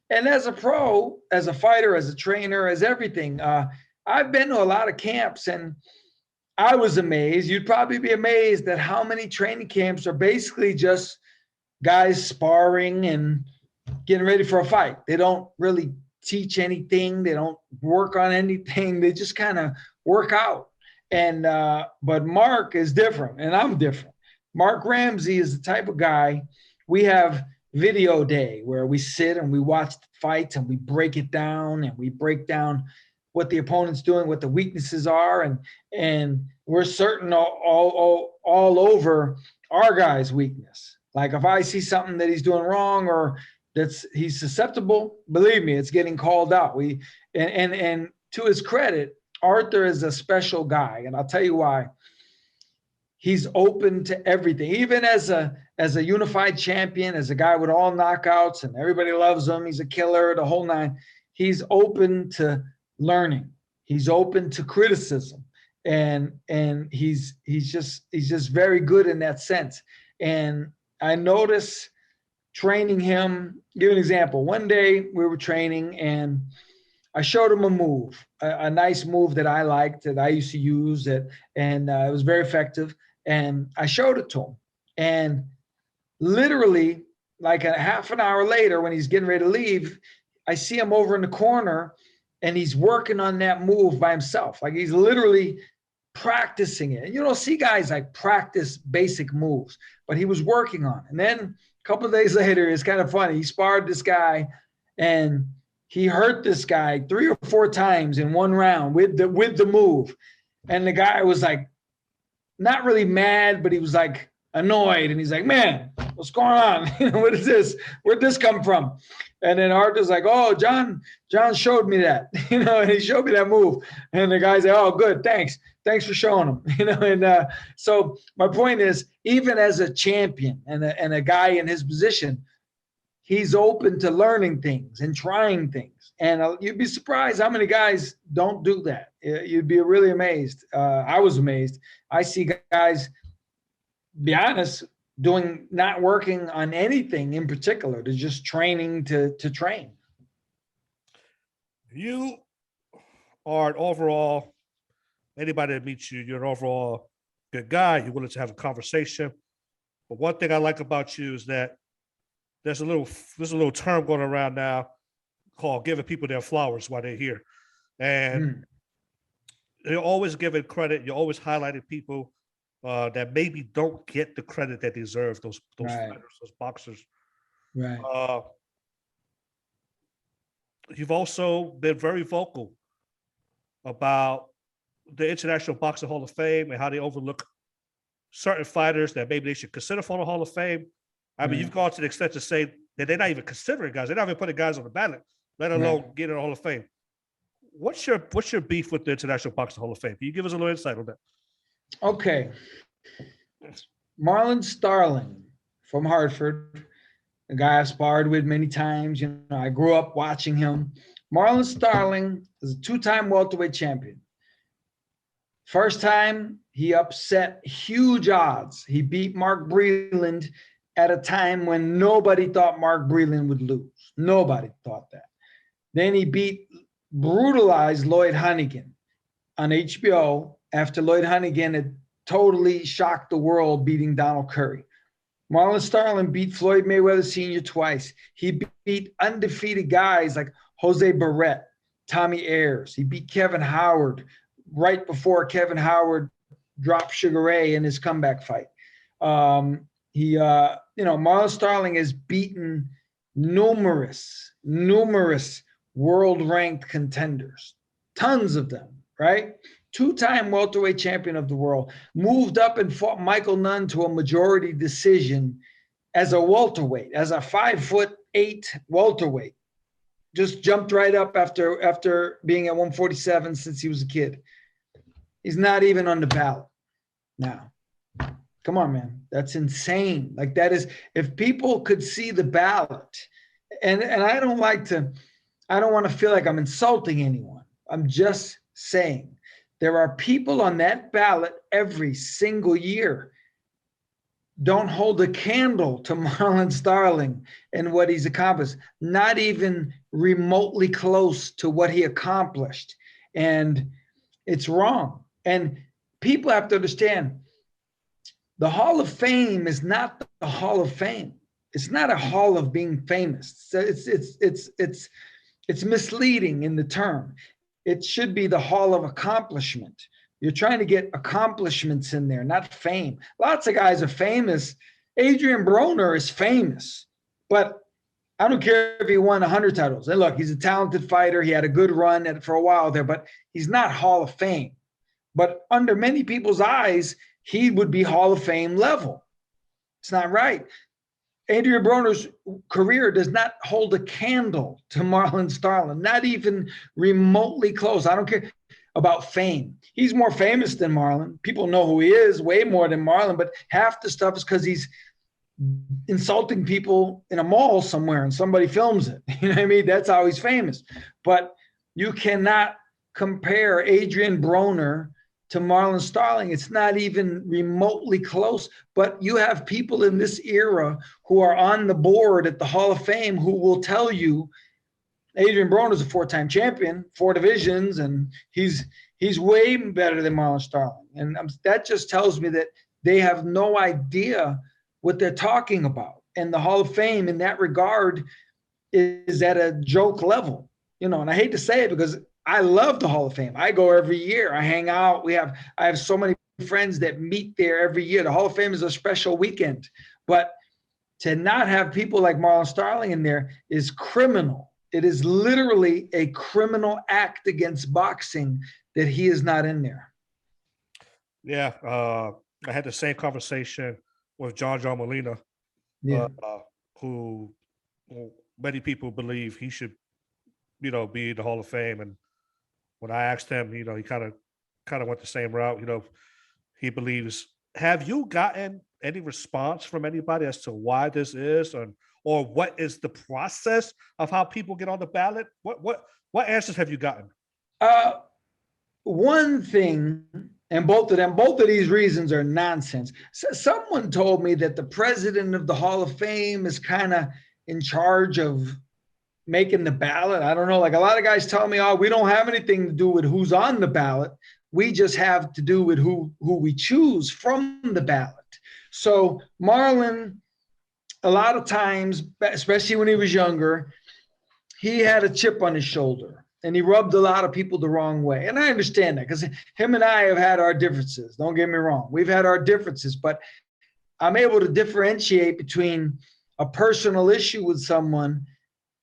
And as a pro, as a fighter, as a trainer, as everything, I've been to a lot of camps, and I was amazed. You'd probably be amazed at how many training camps are basically just guys sparring and getting ready for a fight. They don't really teach anything. They don't work on anything. They just kind of work out. And but Mark is different, and I'm different. Mark Ramsey is the type of guy. We have video day where we sit and we watch the fights and we break it down, and we break down what the opponent's doing, what the weaknesses are, and we're certain all over our guy's weakness. Like if I see something that he's doing wrong or he's susceptible, believe me, it's getting called out. And to his credit, Arthur is a special guy, and I'll tell you why. He's open to everything, even as a unified champion, as a guy with all knockouts, and everybody loves him. He's a killer, the whole nine. He's open to learning. He's open to criticism, and he's just very good in that sense. And I notice training him. Give an example. One day we were training, and I showed him a move, a nice move that I liked, that I used to use, and it was very effective. And I showed it to him. And literally, like a half an hour later, when he's getting ready to leave, I see him over in the corner, and he's working on that move by himself. Like he's literally practicing it. And you don't see guys like practice basic moves, but he was working on it. And then a couple of days later, it's kind of funny. He sparred this guy, and he hurt this guy 3 or 4 times in one round with the move. And the guy was like, not really mad, but he was like annoyed. And he's like, man, what's going on? What is this? Where'd this come from? And then Arthur's like, oh, John showed me that, and he showed me that move. And the guy's like, oh, good. Thanks for showing him, And so my point is, even as a champion and a guy in his position, he's open to learning things and trying things. And you'd be surprised how many guys don't do that. You'd be really amazed. I was amazed. I see guys, be honest, not working on anything in particular. They're just training to train. You are an overall, anybody that meets you, you're an overall good guy. You're willing to have a conversation. But one thing I like about you is that there's a little term going around now called giving people their flowers while they're here. And you're always giving credit. You're always highlighting people that maybe don't get the credit that they deserve, those right. fighters, those boxers. Right. You've also been very vocal about the International Boxing Hall of Fame and how they overlook certain fighters that maybe they should consider for the Hall of Fame. I mean, you've gone to the extent to say that they're not even considering guys. They're not even putting guys on the ballot, let alone get in the Hall of Fame. What's your beef with the International Boxing Hall of Fame? Can you give us a little insight on that? Okay. Marlon Starling from Hartford, a guy I've sparred with many times. I grew up watching him. Marlon Starling is a 2-time welterweight champion. First time, he upset huge odds. He beat Mark Breland at a time when nobody thought Mark Breland would lose. Nobody thought that. Then he brutalized Lloyd Honeyghan on HBO after Lloyd Honeyghan had totally shocked the world, beating Donald Curry. Marlon Starling beat Floyd Mayweather Sr. twice. He beat undefeated guys like Jose Barrett, Tommy Ayers. He beat Kevin Howard right before Kevin Howard dropped Sugar Ray in his comeback fight. Marlon Starling has beaten numerous world-ranked contenders, tons of them, right? 2-time welterweight champion of the world, moved up and fought Michael Nunn to a majority decision as a welterweight, as a 5'8" welterweight. Just jumped right up after being at 147 since he was a kid. He's not even on the ballot now. Come on, man. That's insane. Like that is, if people could see the ballot, and I don't want to feel like I'm insulting anyone. I'm just saying there are people on that ballot every single year. Don't hold a candle to Marlon Starling and what he's accomplished, not even remotely close to what he accomplished. And it's wrong. And people have to understand, the Hall of Fame is not the Hall of Fame. It's not a hall of being famous. It's misleading in the term. It should be the hall of accomplishment. You're trying to get accomplishments in there, not fame. Lots of guys are famous. Adrian Broner is famous, but I don't care if he won 100 titles. And look, he's a talented fighter. He had a good run for a while there, but he's not Hall of Fame. But under many people's eyes, he would be Hall of Fame level. It's not right. Adrian Broner's career does not hold a candle to Marlon Starling, not even remotely close. I don't care about fame. He's more famous than Marlon. People know who he is way more than Marlon, but half the stuff is because he's insulting people in a mall somewhere and somebody films it. You know what I mean? That's how he's famous. But you cannot compare Adrian Broner to Marlon Starling. It's not even remotely close. But you have people in this era who are on the board at the Hall of Fame who will tell you Adrian Broner is a 4-time champion, 4 divisions, and he's way better than Marlon Starling. And that just tells me that they have no idea what they're talking about. And the Hall of Fame in that regard is at a joke level, you know, and I hate to say it because I love the Hall of Fame. I go every year. I hang out. I have so many friends that meet there every year. The Hall of Fame is a special weekend. But to not have people like Marlon Starling in there is criminal. It is literally a criminal act against boxing that he is not in there. Yeah, I had the same conversation with John Molina, Yeah. who many people believe he should, you know, be in the Hall of Fame. And when I asked him, you know, he kind of went the same route. You know, he believes. Have you gotten any response from anybody as to why this is, or what is the process of how people get on the ballot? What answers have you gotten? One thing, and both of these reasons are nonsense. So someone told me that the president of the Hall of Fame is kind of in charge of making the ballot. I don't know. Like a lot of guys tell me, oh, we don't have anything to do with who's on the ballot. We just have to do with who we choose from the ballot. So Marlon, a lot of times, especially when he was younger, he had a chip on his shoulder and he rubbed a lot of people the wrong way. And I understand that because him and I have had our differences. Don't get me wrong. We've had our differences, but I'm able to differentiate between a personal issue with someone.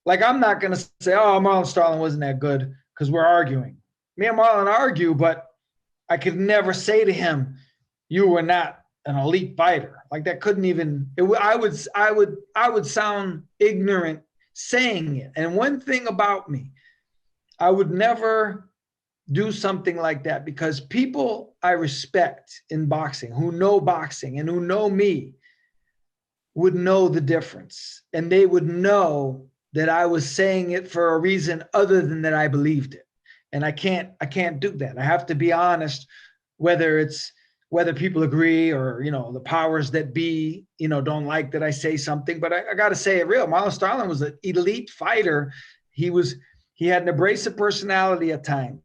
Like I'm not going to say, oh, Marlon Starling wasn't that good because we're arguing. Me and Marlon argue, but I could never say to him, you were not an elite fighter. Like that couldn't even, I would sound ignorant saying it. And one thing about me, I would never do something like that because people I respect in boxing, who know boxing and who know me, would know the difference. And they would know that I was saying it for a reason other than that I believed it. And I can't do that. I have to be honest, whether people agree or, you know, the powers that be, you know, don't like that I say something, but I got to say it real. Marlon Starling was an elite fighter. He had an abrasive personality at times.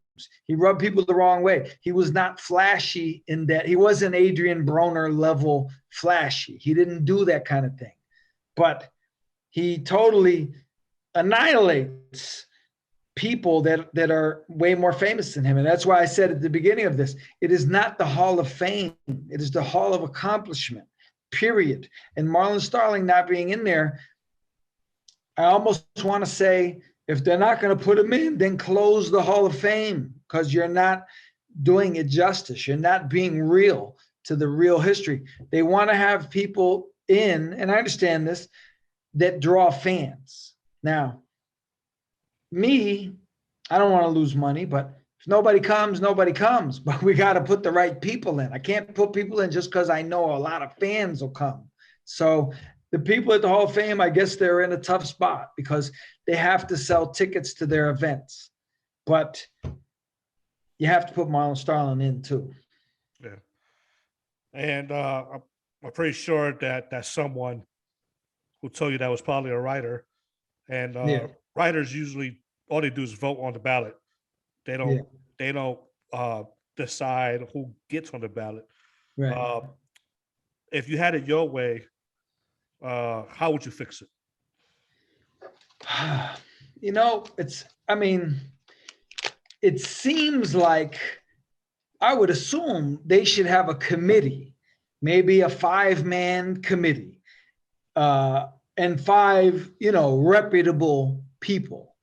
He rubbed people the wrong way. He was not flashy in that. He wasn't Adrian Broner level flashy. He didn't do that kind of thing, but he totally annihilates people that are way more famous than him. And that's why I said at the beginning of this, it is not the Hall of Fame. It is the Hall of Accomplishment, period. And Marlon Starling not being in there, I almost want to say, if they're not going to put him in, then close the Hall of Fame because you're not doing it justice. You're not being real to the real history. They want to have people in, and I understand this, that draw fans. Now, me, I don't want to lose money, but if nobody comes, nobody comes. But we got to put the right people in. I can't put people in just because I know a lot of fans will come. So the people at the Hall of Fame, I guess they're in a tough spot because they have to sell tickets to their events. But you have to put Marlon Starling in too. Yeah. And I'm pretty sure that someone who told you that was probably a writer. And writers usually all they do is vote on the ballot. They don't decide who gets on the ballot. Right. If you had it your way, how would you fix it? You know, it seems like I would assume they should have a committee, maybe a 5-man committee, and 5, you know, reputable people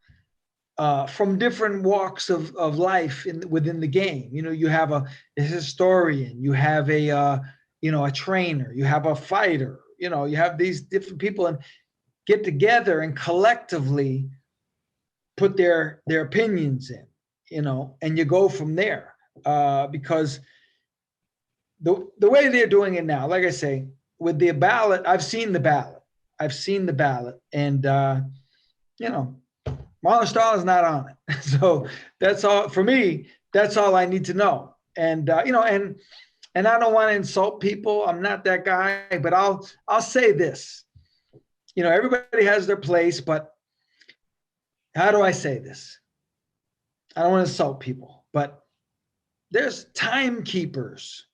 from different walks of life within the game. You know, you have a historian, you have a trainer, you have a fighter, you have these different people and get together and collectively put their opinions in, and you go from there. Because the way they're doing it now, like I say, with the ballot, I've seen the ballot, and Marlon Starr is not on it. So that's all for me. That's all I need to know. And and I don't want to insult people. I'm not that guy, but I'll say this. Everybody has their place, but how do I say this? I don't want to insult people, but there's timekeepers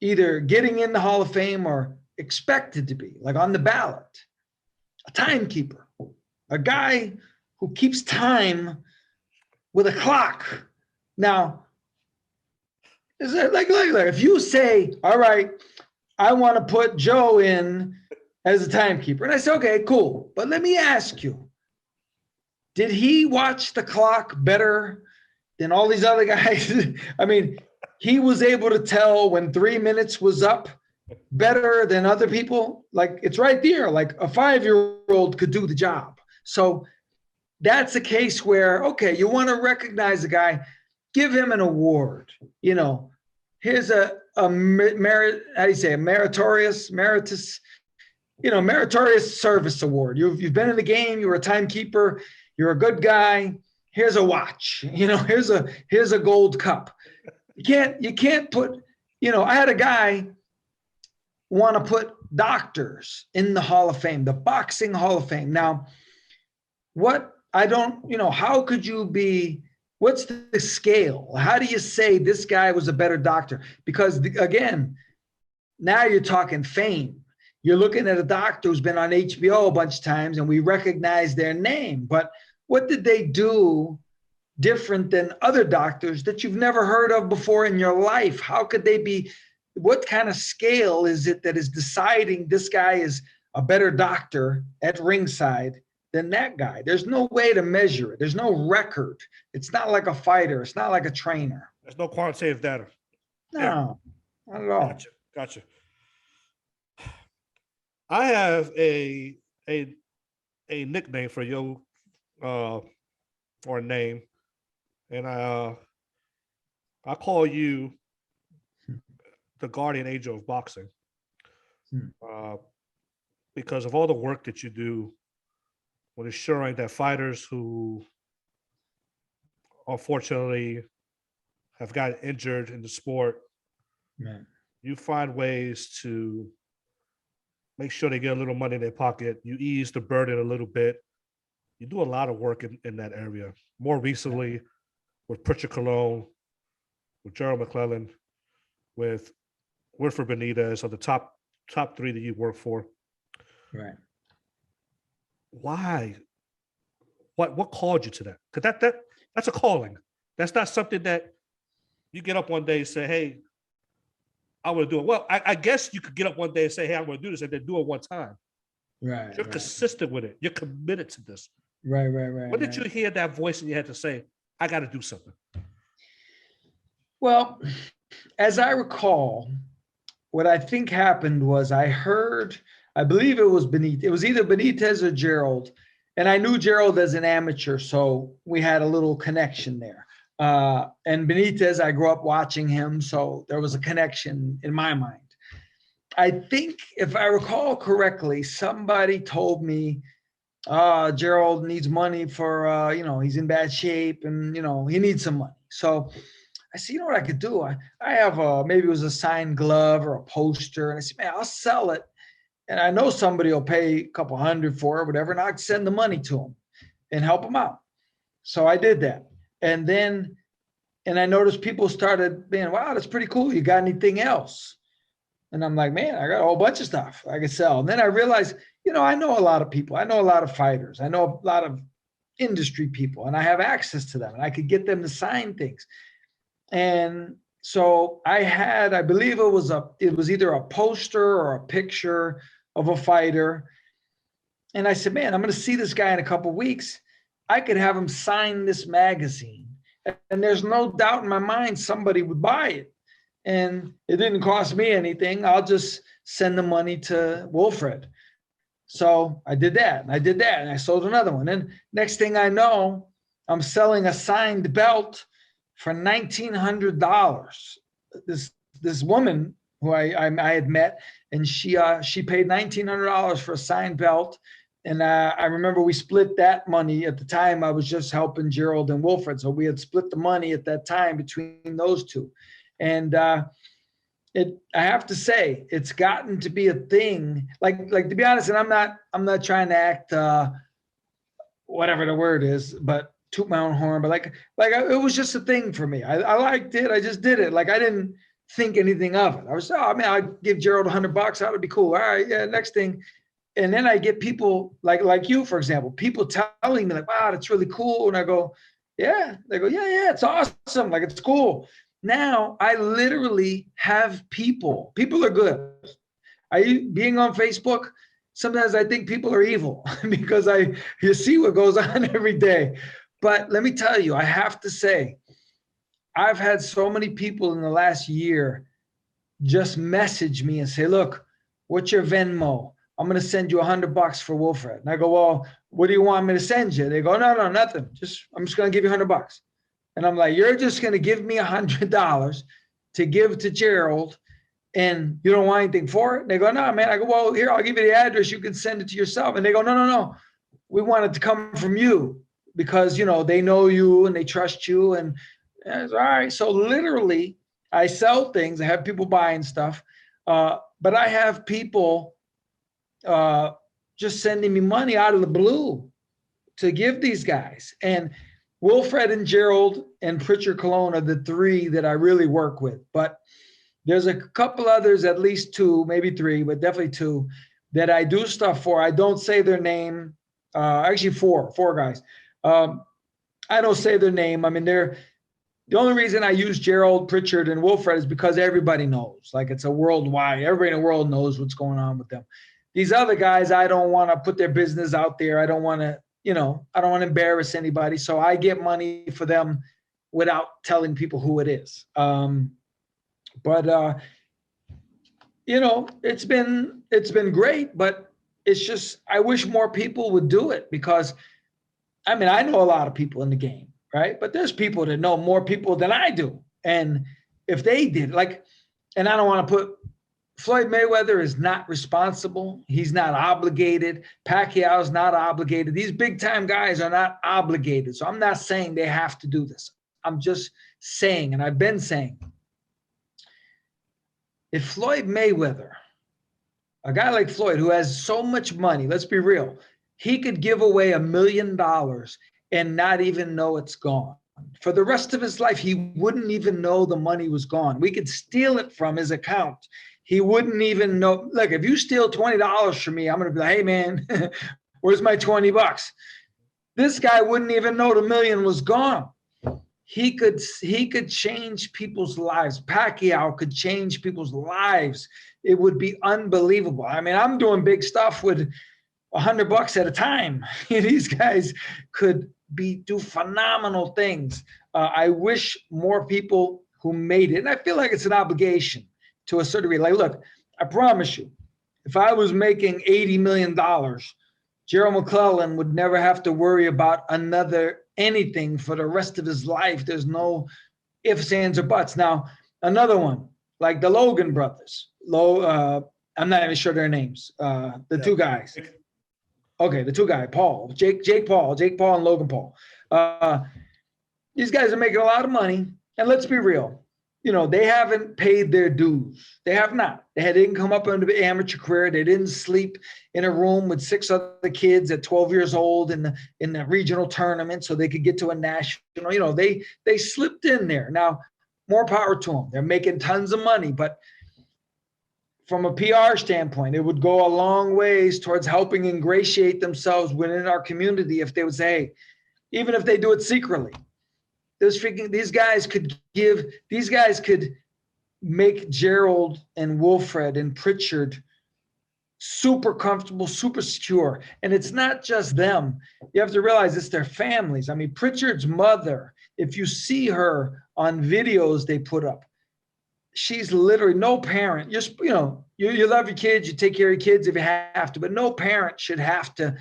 either getting in the Hall of Fame or expected to be, like on the ballot. A timekeeper, a guy who keeps time with a clock. Now, is it like if you say, all right, I want to put Joe in as a timekeeper, and I say, okay, cool, but let me ask you, did he watch the clock better than all these other guys? I mean, he was able to tell when 3 minutes was up better than other people. Like, it's right there. Like a 5-year-old could do the job. So that's a case where, okay, you want to recognize a guy, give him an award. Here's a meritorious service award. You've been in the game. You were a timekeeper. You're a good guy. Here's a watch. Here's a gold cup. You can't put. I had a guy want to put doctors in the Hall of Fame, the boxing Hall of Fame. Now, how could you be? What's the scale? How do you say this guy was a better doctor? Because again, now you're talking fame. You're looking at a doctor who's been on HBO a bunch of times and we recognize their name. But what did they do different than other doctors that you've never heard of before in your life? How could they be? What kind of scale is it that is deciding this guy is a better doctor at ringside than that guy? There's no way to measure it. There's no record. It's not like a fighter. It's not like a trainer. There's no quantitative data. No, not at all. Gotcha. I have a nickname for you, or a name, and I call you the guardian angel of boxing, because of all the work that you do when ensuring that fighters who unfortunately have gotten injured in the sport, you find ways to make sure they get a little money in their pocket. You ease the burden a little bit. You do a lot of work in that area. More recently, with Pritchard Cologne, with Gerald McClellan, with Wilfred Benitez, are the top 3 that you work for. Right. Why? What called you to that? Because that's a calling. That's not something that you get up one day and say, hey, I want to do it. Well, I guess you could get up one day and say, hey, I'm going to do this, and then do it one time. Right. You're consistent with it. You're committed to this. Right. When did you hear that voice and you had to say, I got to do something? Well, as I recall, what I think happened was I believe it was Benitez. It was either Benitez or Gerald. And I knew Gerald as an amateur, so we had a little connection there. And Benitez, I grew up watching him, so there was a connection in my mind. I think, if I recall correctly, somebody told me, Gerald needs money for, he's in bad shape and, he needs some money. So I said, you know what I could do? I have maybe it was a signed glove or a poster. And I said, man, I'll sell it. And I know somebody will pay a couple $100 for it, whatever, and I'd send the money to him and help him out. So I did that. And I noticed people started being, wow, that's pretty cool. You got anything else? And I'm like, man, I got a whole bunch of stuff I could sell. And then I realized, I know a lot of people. I know a lot of fighters. I know a lot of industry people, and I have access to them, and I could get them to sign things. And so I believe it was either a poster or a picture of a fighter. And I said, man, I'm going to see this guy in a couple of weeks. I could have him sign this magazine. And there's no doubt in my mind somebody would buy it. And it didn't cost me anything. I'll just send the money to Wilfred. So I did that, and I did that, and I sold another one. And next thing I know, I'm selling a signed belt for $1,900. This woman who I had met, and she paid $1,900 for a signed belt. And I remember we split that money. At the time, I was just helping Gerald and Wilfred, so we had split the money at that time between those two. And I have to say, it's gotten to be a thing. Like to be honest, and I'm not trying to act whatever the word is, but toot my own horn. But it was just a thing for me. I liked it. I just did it. Like I didn't think anything of it. I was, oh man, I'd give Gerald $100. That would be cool. All right, yeah. Next thing, and then I get people like you, for example, people telling me like, wow, that's really cool. And I go, yeah. They go, yeah, it's awesome. Like it's cool. Now I literally have people are good. Being on Facebook, sometimes I think people are evil because you see what goes on every day. But let me tell you, I have to say, I've had so many people in the last year just message me and say, look, what's your Venmo? I'm going to send you $100 for Wilfred. And I go, well, what do you want me to send you? They go, no, nothing. I'm just going to give you $100. And I'm like, you're just going to give me $100 to give to Gerald, and you don't want anything for it? And they go, no, man. I go, well, here, I'll give you the address. You can send it to yourself. And they go, no. We want it to come from you because, they know you and they trust you. And it's all right. So literally, I sell things. I have people buying stuff. But I have people just sending me money out of the blue to give these guys. And Wilfred and Gerald and Pritchard Cologne are the three that I really work with. But there's a couple others, at least two, maybe three, but definitely two, that I do stuff for. I don't say their name. Actually, four guys. I don't say their name. I mean, the only reason I use Gerald, Pritchard, and Wilfred is because everybody knows. Like it's a worldwide. Everybody in the world knows what's going on with them. These other guys, I don't want to put their business out there. I don't want to. I don't want to embarrass anybody. So I get money for them without telling people who it is. But it's been great, but it's just, I wish more people would do it because, I mean, I know a lot of people in the game, right? But there's people that know more people than I do. And if they did, and I don't want to put, Floyd Mayweather is not responsible. He's not obligated. Pacquiao's not obligated. These big time guys are not obligated. So I'm not saying they have to do this. I'm just saying, and I've been saying, if Floyd Mayweather, a guy like Floyd who has so much money, let's be real, he could give away $1 million and not even know it's gone. For the rest of his life, he wouldn't even know the money was gone. We could steal it from his account. He wouldn't even know. Look, if you steal $20 from me, I'm going to be like, hey, man, where's my $20? This guy wouldn't even know the million was gone. He could change people's lives. Pacquiao could change people's lives. It would be unbelievable. I mean, I'm doing big stuff with $100 at a time. These guys could do phenomenal things. I wish more people who made it, and I feel like it's an obligation to a certain degree. Like, look, I promise you, if I was making $80 million, Gerald McClellan would never have to worry about anything for the rest of his life. There's no ifs, ands, or buts. Now, another one, like the Logan brothers. I'm not even sure their names. Two guys. Okay, the two guys, Jake Paul and Logan Paul. These guys are making a lot of money. And let's be real, they haven't paid their dues. They have not. They didn't come up into the amateur career. They didn't sleep in a room with 6 other kids at 12 years old in the regional tournament so they could get to a national. They slipped in there. Now, more power to them. They're making tons of money, but from a PR standpoint, it would go a long ways towards helping ingratiate themselves within our community if they would say, hey, even if they do it secretly, these guys could make Gerald and Wilfred and Pritchard super comfortable, super secure. And it's not just them. You have to realize it's their families. I mean, Pritchard's mother, if you see her on videos they put up, she's literally no parent. You love your kids, you take care of your kids if you have to, but no parent should have to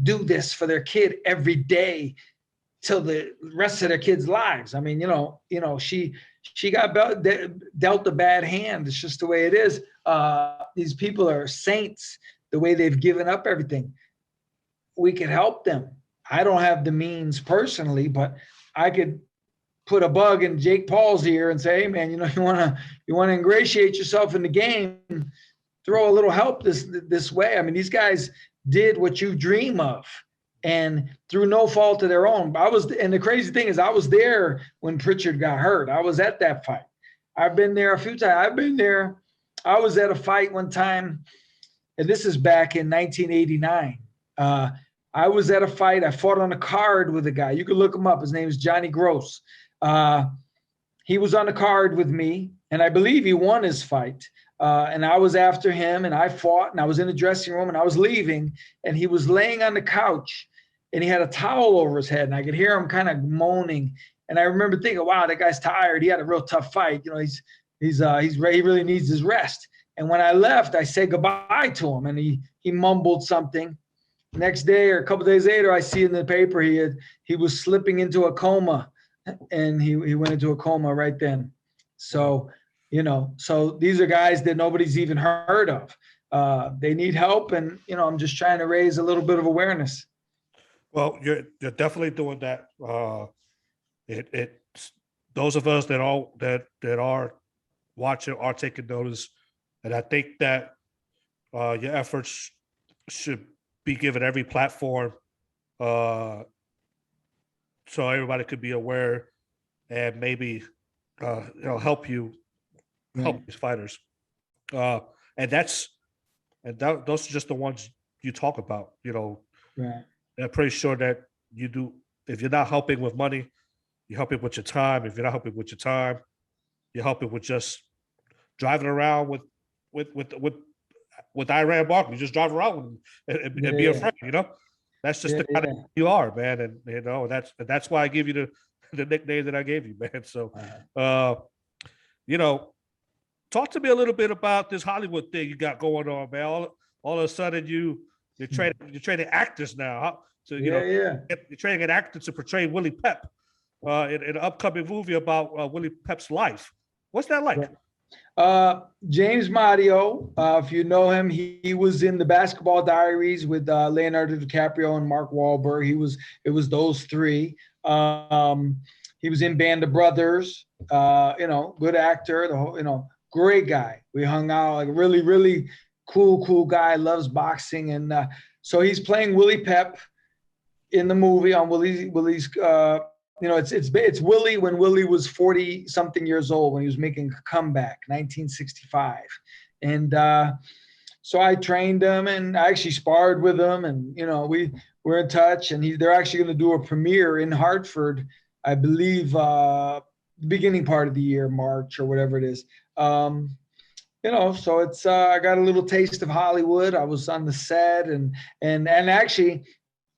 do this for their kid every day till the rest of their kids' lives. I mean, she got dealt a bad hand. It's just the way it is. These people are saints, the way they've given up everything. We could help them. I don't have the means personally, but I could put a bug in Jake Paul's ear and say, hey man, you want to ingratiate yourself in the game, throw a little help this way. I mean, these guys did what you dream of, and through no fault of their own. And the crazy thing is, I was there when Pritchard got hurt. I was at that fight. I've been there a few times. I've been there. I was at a fight one time, and this is back in 1989. I was at a fight. I fought on a card with a guy. You can look him up. His name is Johnny Gross. He was on the card with me, and I believe he won his fight. And I was after him, and I fought, and I was in the dressing room, and I was leaving, and he was laying on the couch, and he had a towel over his head, and I could hear him kind of moaning. And I remember thinking, wow, that guy's tired. He had a real tough fight. He really needs his rest. And when I left, I said goodbye to him, and he mumbled something. Next day or a couple of days later, I see in the paper he was slipping into a coma, and he went into a coma right then. So, so these are guys that nobody's even heard of. They need help, and I'm just trying to raise a little bit of awareness. Well, you're definitely doing that. Those of us that are watching are taking notice, and I think that your efforts should be given every platform, so everybody could be aware and maybe help these fighters. And those are just the ones you talk about. Right. I'm pretty sure that you do. If you're not helping with money, you're helping with your time. If you're not helping with your time, you're helping with just driving around with Iran Barkley. Just drive around and be a friend. That's just the kind of you are, man. And that's why I give you the nickname that I gave you, man. So, talk to me a little bit about this Hollywood thing you got going on, man. All of a sudden you're training actors now. So you're training an actor to portray Willie Pep in an upcoming movie about Willie Pep's life. What's that like? James Mario, if you know him, he was in the Basketball Diaries with Leonardo DiCaprio and Mark Wahlberg. It was those three. He was in Band of Brothers. Good actor. Great guy. We hung out, like really, really cool guy. Loves boxing, and so he's playing Willie Pep in the movie on Willie's. It's Willie when Willie was 40 something years old, when he was making a comeback, 1965. And so I trained him, and I actually sparred with him, and we're in touch, and they're actually going to do a premiere in Hartford, I believe, beginning part of the year, March or whatever it is. So it's I got a little taste of Hollywood. I was on the set, and actually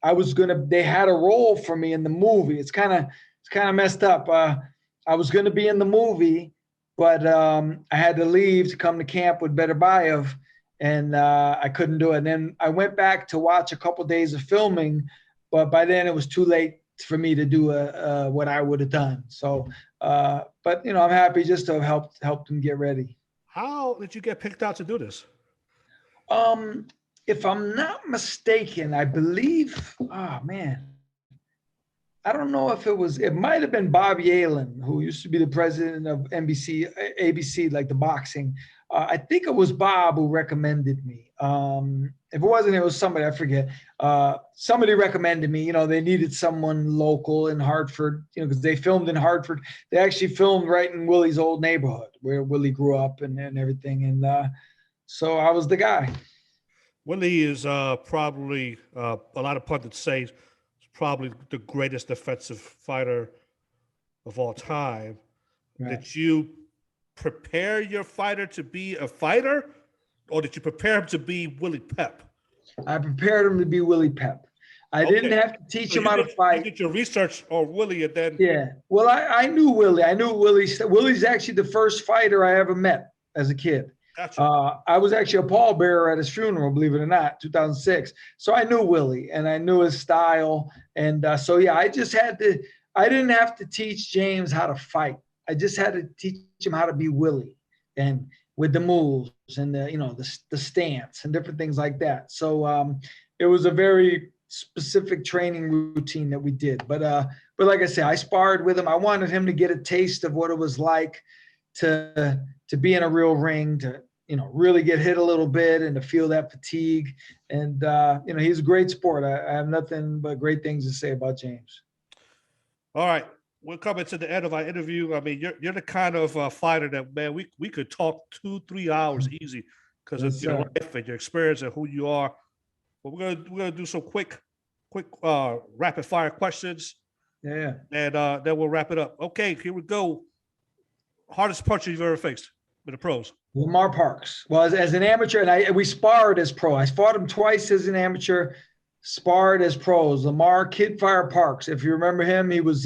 they had a role for me in the movie. It's kind of messed up. I was going to be in the movie, but I had to leave to come to camp with Better Bayev, and I couldn't do it. And then I went back to watch a couple of days of filming, but by then it was too late for me to do what I would have done. So, but I'm happy just to have helped them get ready. How did you get picked out to do this? If I'm not mistaken, I believe, I don't know if it might have been Bob Yalen, who used to be the president of ABC, like the boxing. I think it was Bob who recommended me. If it wasn't, it was somebody, I forget. Somebody recommended me. They needed someone local in Hartford, because they filmed in Hartford. They actually filmed right in Willie's old neighborhood where Willie grew up and everything. And so I was the guy. Willie is probably, a lot of pundits say, probably the greatest defensive fighter of all time. Right. Did you prepare your fighter to be a fighter, or did you prepare him to be Willie Pep? I prepared him to be Willie Pep. I didn't have to teach him how to fight. You did your research on Willie, and then Well, I knew Willie. I knew Willie. Willie's actually the first fighter I ever met as a kid. Gotcha. I was actually a pallbearer at his funeral, believe it or not, 2006. So I knew Willie, and I knew his style, and so yeah, I just had to. I didn't have to teach James how to fight. I just had to teach him how to be Willie, and with the moves and the stance and different things like that. So it was a very specific training routine that we did. But like I said, I sparred with him. I wanted him to get a taste of what it was like to be in a real ring, to really get hit a little bit and to feel that fatigue. And he's a great sport. I have nothing but great things to say about James. All right, we're coming to the end of our interview. I mean, you're the kind of fighter that, man, we could talk 2-3 hours easy because of your life and your experience and who you are. But we're gonna do some quick rapid fire questions. Yeah. And then we'll wrap it up. Okay, here we go. Hardest puncher you've ever faced with the pros? Lamar Parks. Well, as an amateur, and we sparred as pro. I fought him twice as an amateur, sparred as pros. Lamar Kidfire Parks. If you remember him, he was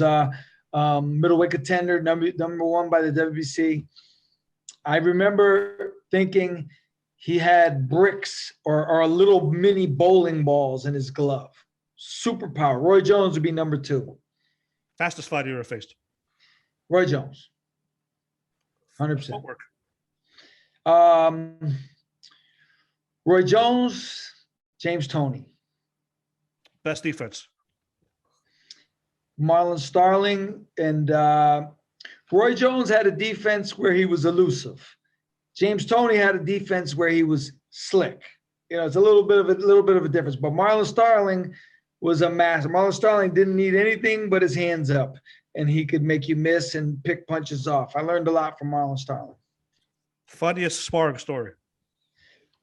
middleweight contender, number one by the WBC. I remember thinking he had bricks or little mini bowling balls in his glove. Superpower. Roy Jones would be number 2. Fastest fighter you ever faced? Roy Jones. 100%. Footwork. Roy Jones, James Toney. Best defense? Marlon Starling. And Roy Jones had a defense where he was elusive. James Toney had a defense where he was slick. It's a little bit of a difference. But Marlon Starling was a master. Marlon Starling didn't need anything but his hands up, and he could make you miss and pick punches off. I learned a lot from Marlon Starling. Funniest sparring story?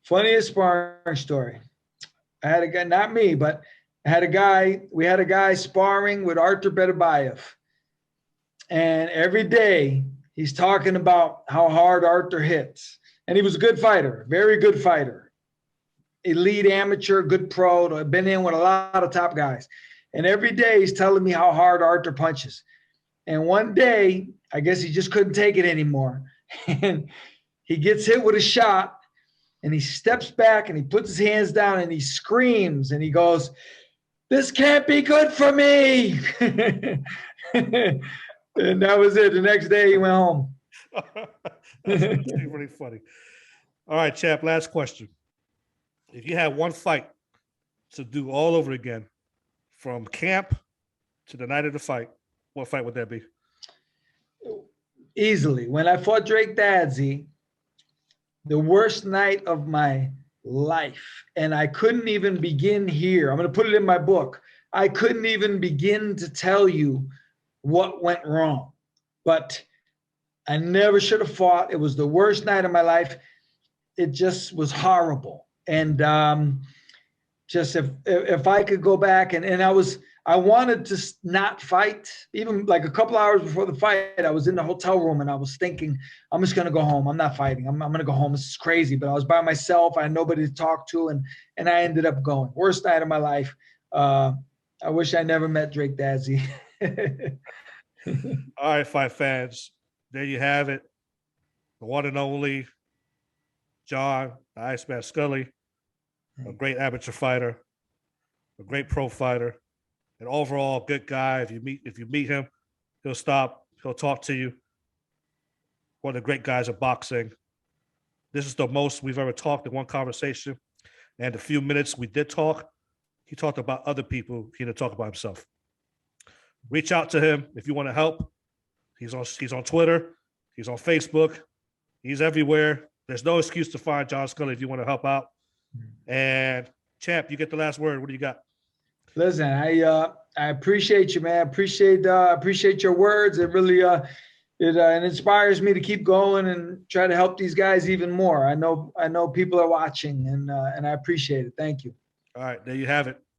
Funniest sparring story. I had a guy, not me, but we had a guy sparring with Artur Beterbiev. And every day he's talking about how hard Artur hits. And he was a good fighter, very good fighter. Elite amateur, good pro. I've been in with a lot of top guys. And every day he's telling me how hard Artur punches. And one day, I guess he just couldn't take it anymore. And he gets hit with a shot and he steps back and he puts his hands down and he screams and he goes, "This can't be good for me." And that was it. The next day he went home. That's actually really funny. All right, champ, last question. If you had one fight to do all over again, from camp to the night of the fight, what fight would that be? Easily. When I fought Drake Dadsey, the worst night of my life, and I couldn't even begin here. I'm going to put it in my book. I couldn't even begin to tell you what went wrong, but I never should have fought. It was the worst night of my life. It just was horrible. And just if I could go back and I wanted to not fight. Even like a couple hours before the fight, I was in the hotel room and I was thinking, I'm just going to go home. I'm not fighting. I'm going to go home. This is crazy. But I was by myself. I had nobody to talk to. And I ended up going. Worst night of my life. I wish I never met Drake Dadsey. All right, fight fans. There you have it. The one and only John, the Iceman Scully, a great amateur fighter, a great pro fighter, an overall good guy. If you meet him, he'll stop, he'll talk to you. One of the great guys of boxing. This is the most we've ever talked in one conversation. And the few minutes we did talk, he talked about other people. He didn't talk about himself. Reach out to him if you want to help. He's on Twitter. He's on Facebook. He's everywhere. There's no excuse to find John Scully if you want to help out. And champ, you get the last word. What do you got? Listen, I appreciate you, man. Appreciate your words. It really it inspires me to keep going and try to help these guys even more. I know people are watching, and I appreciate it. Thank you. All right, there you have it.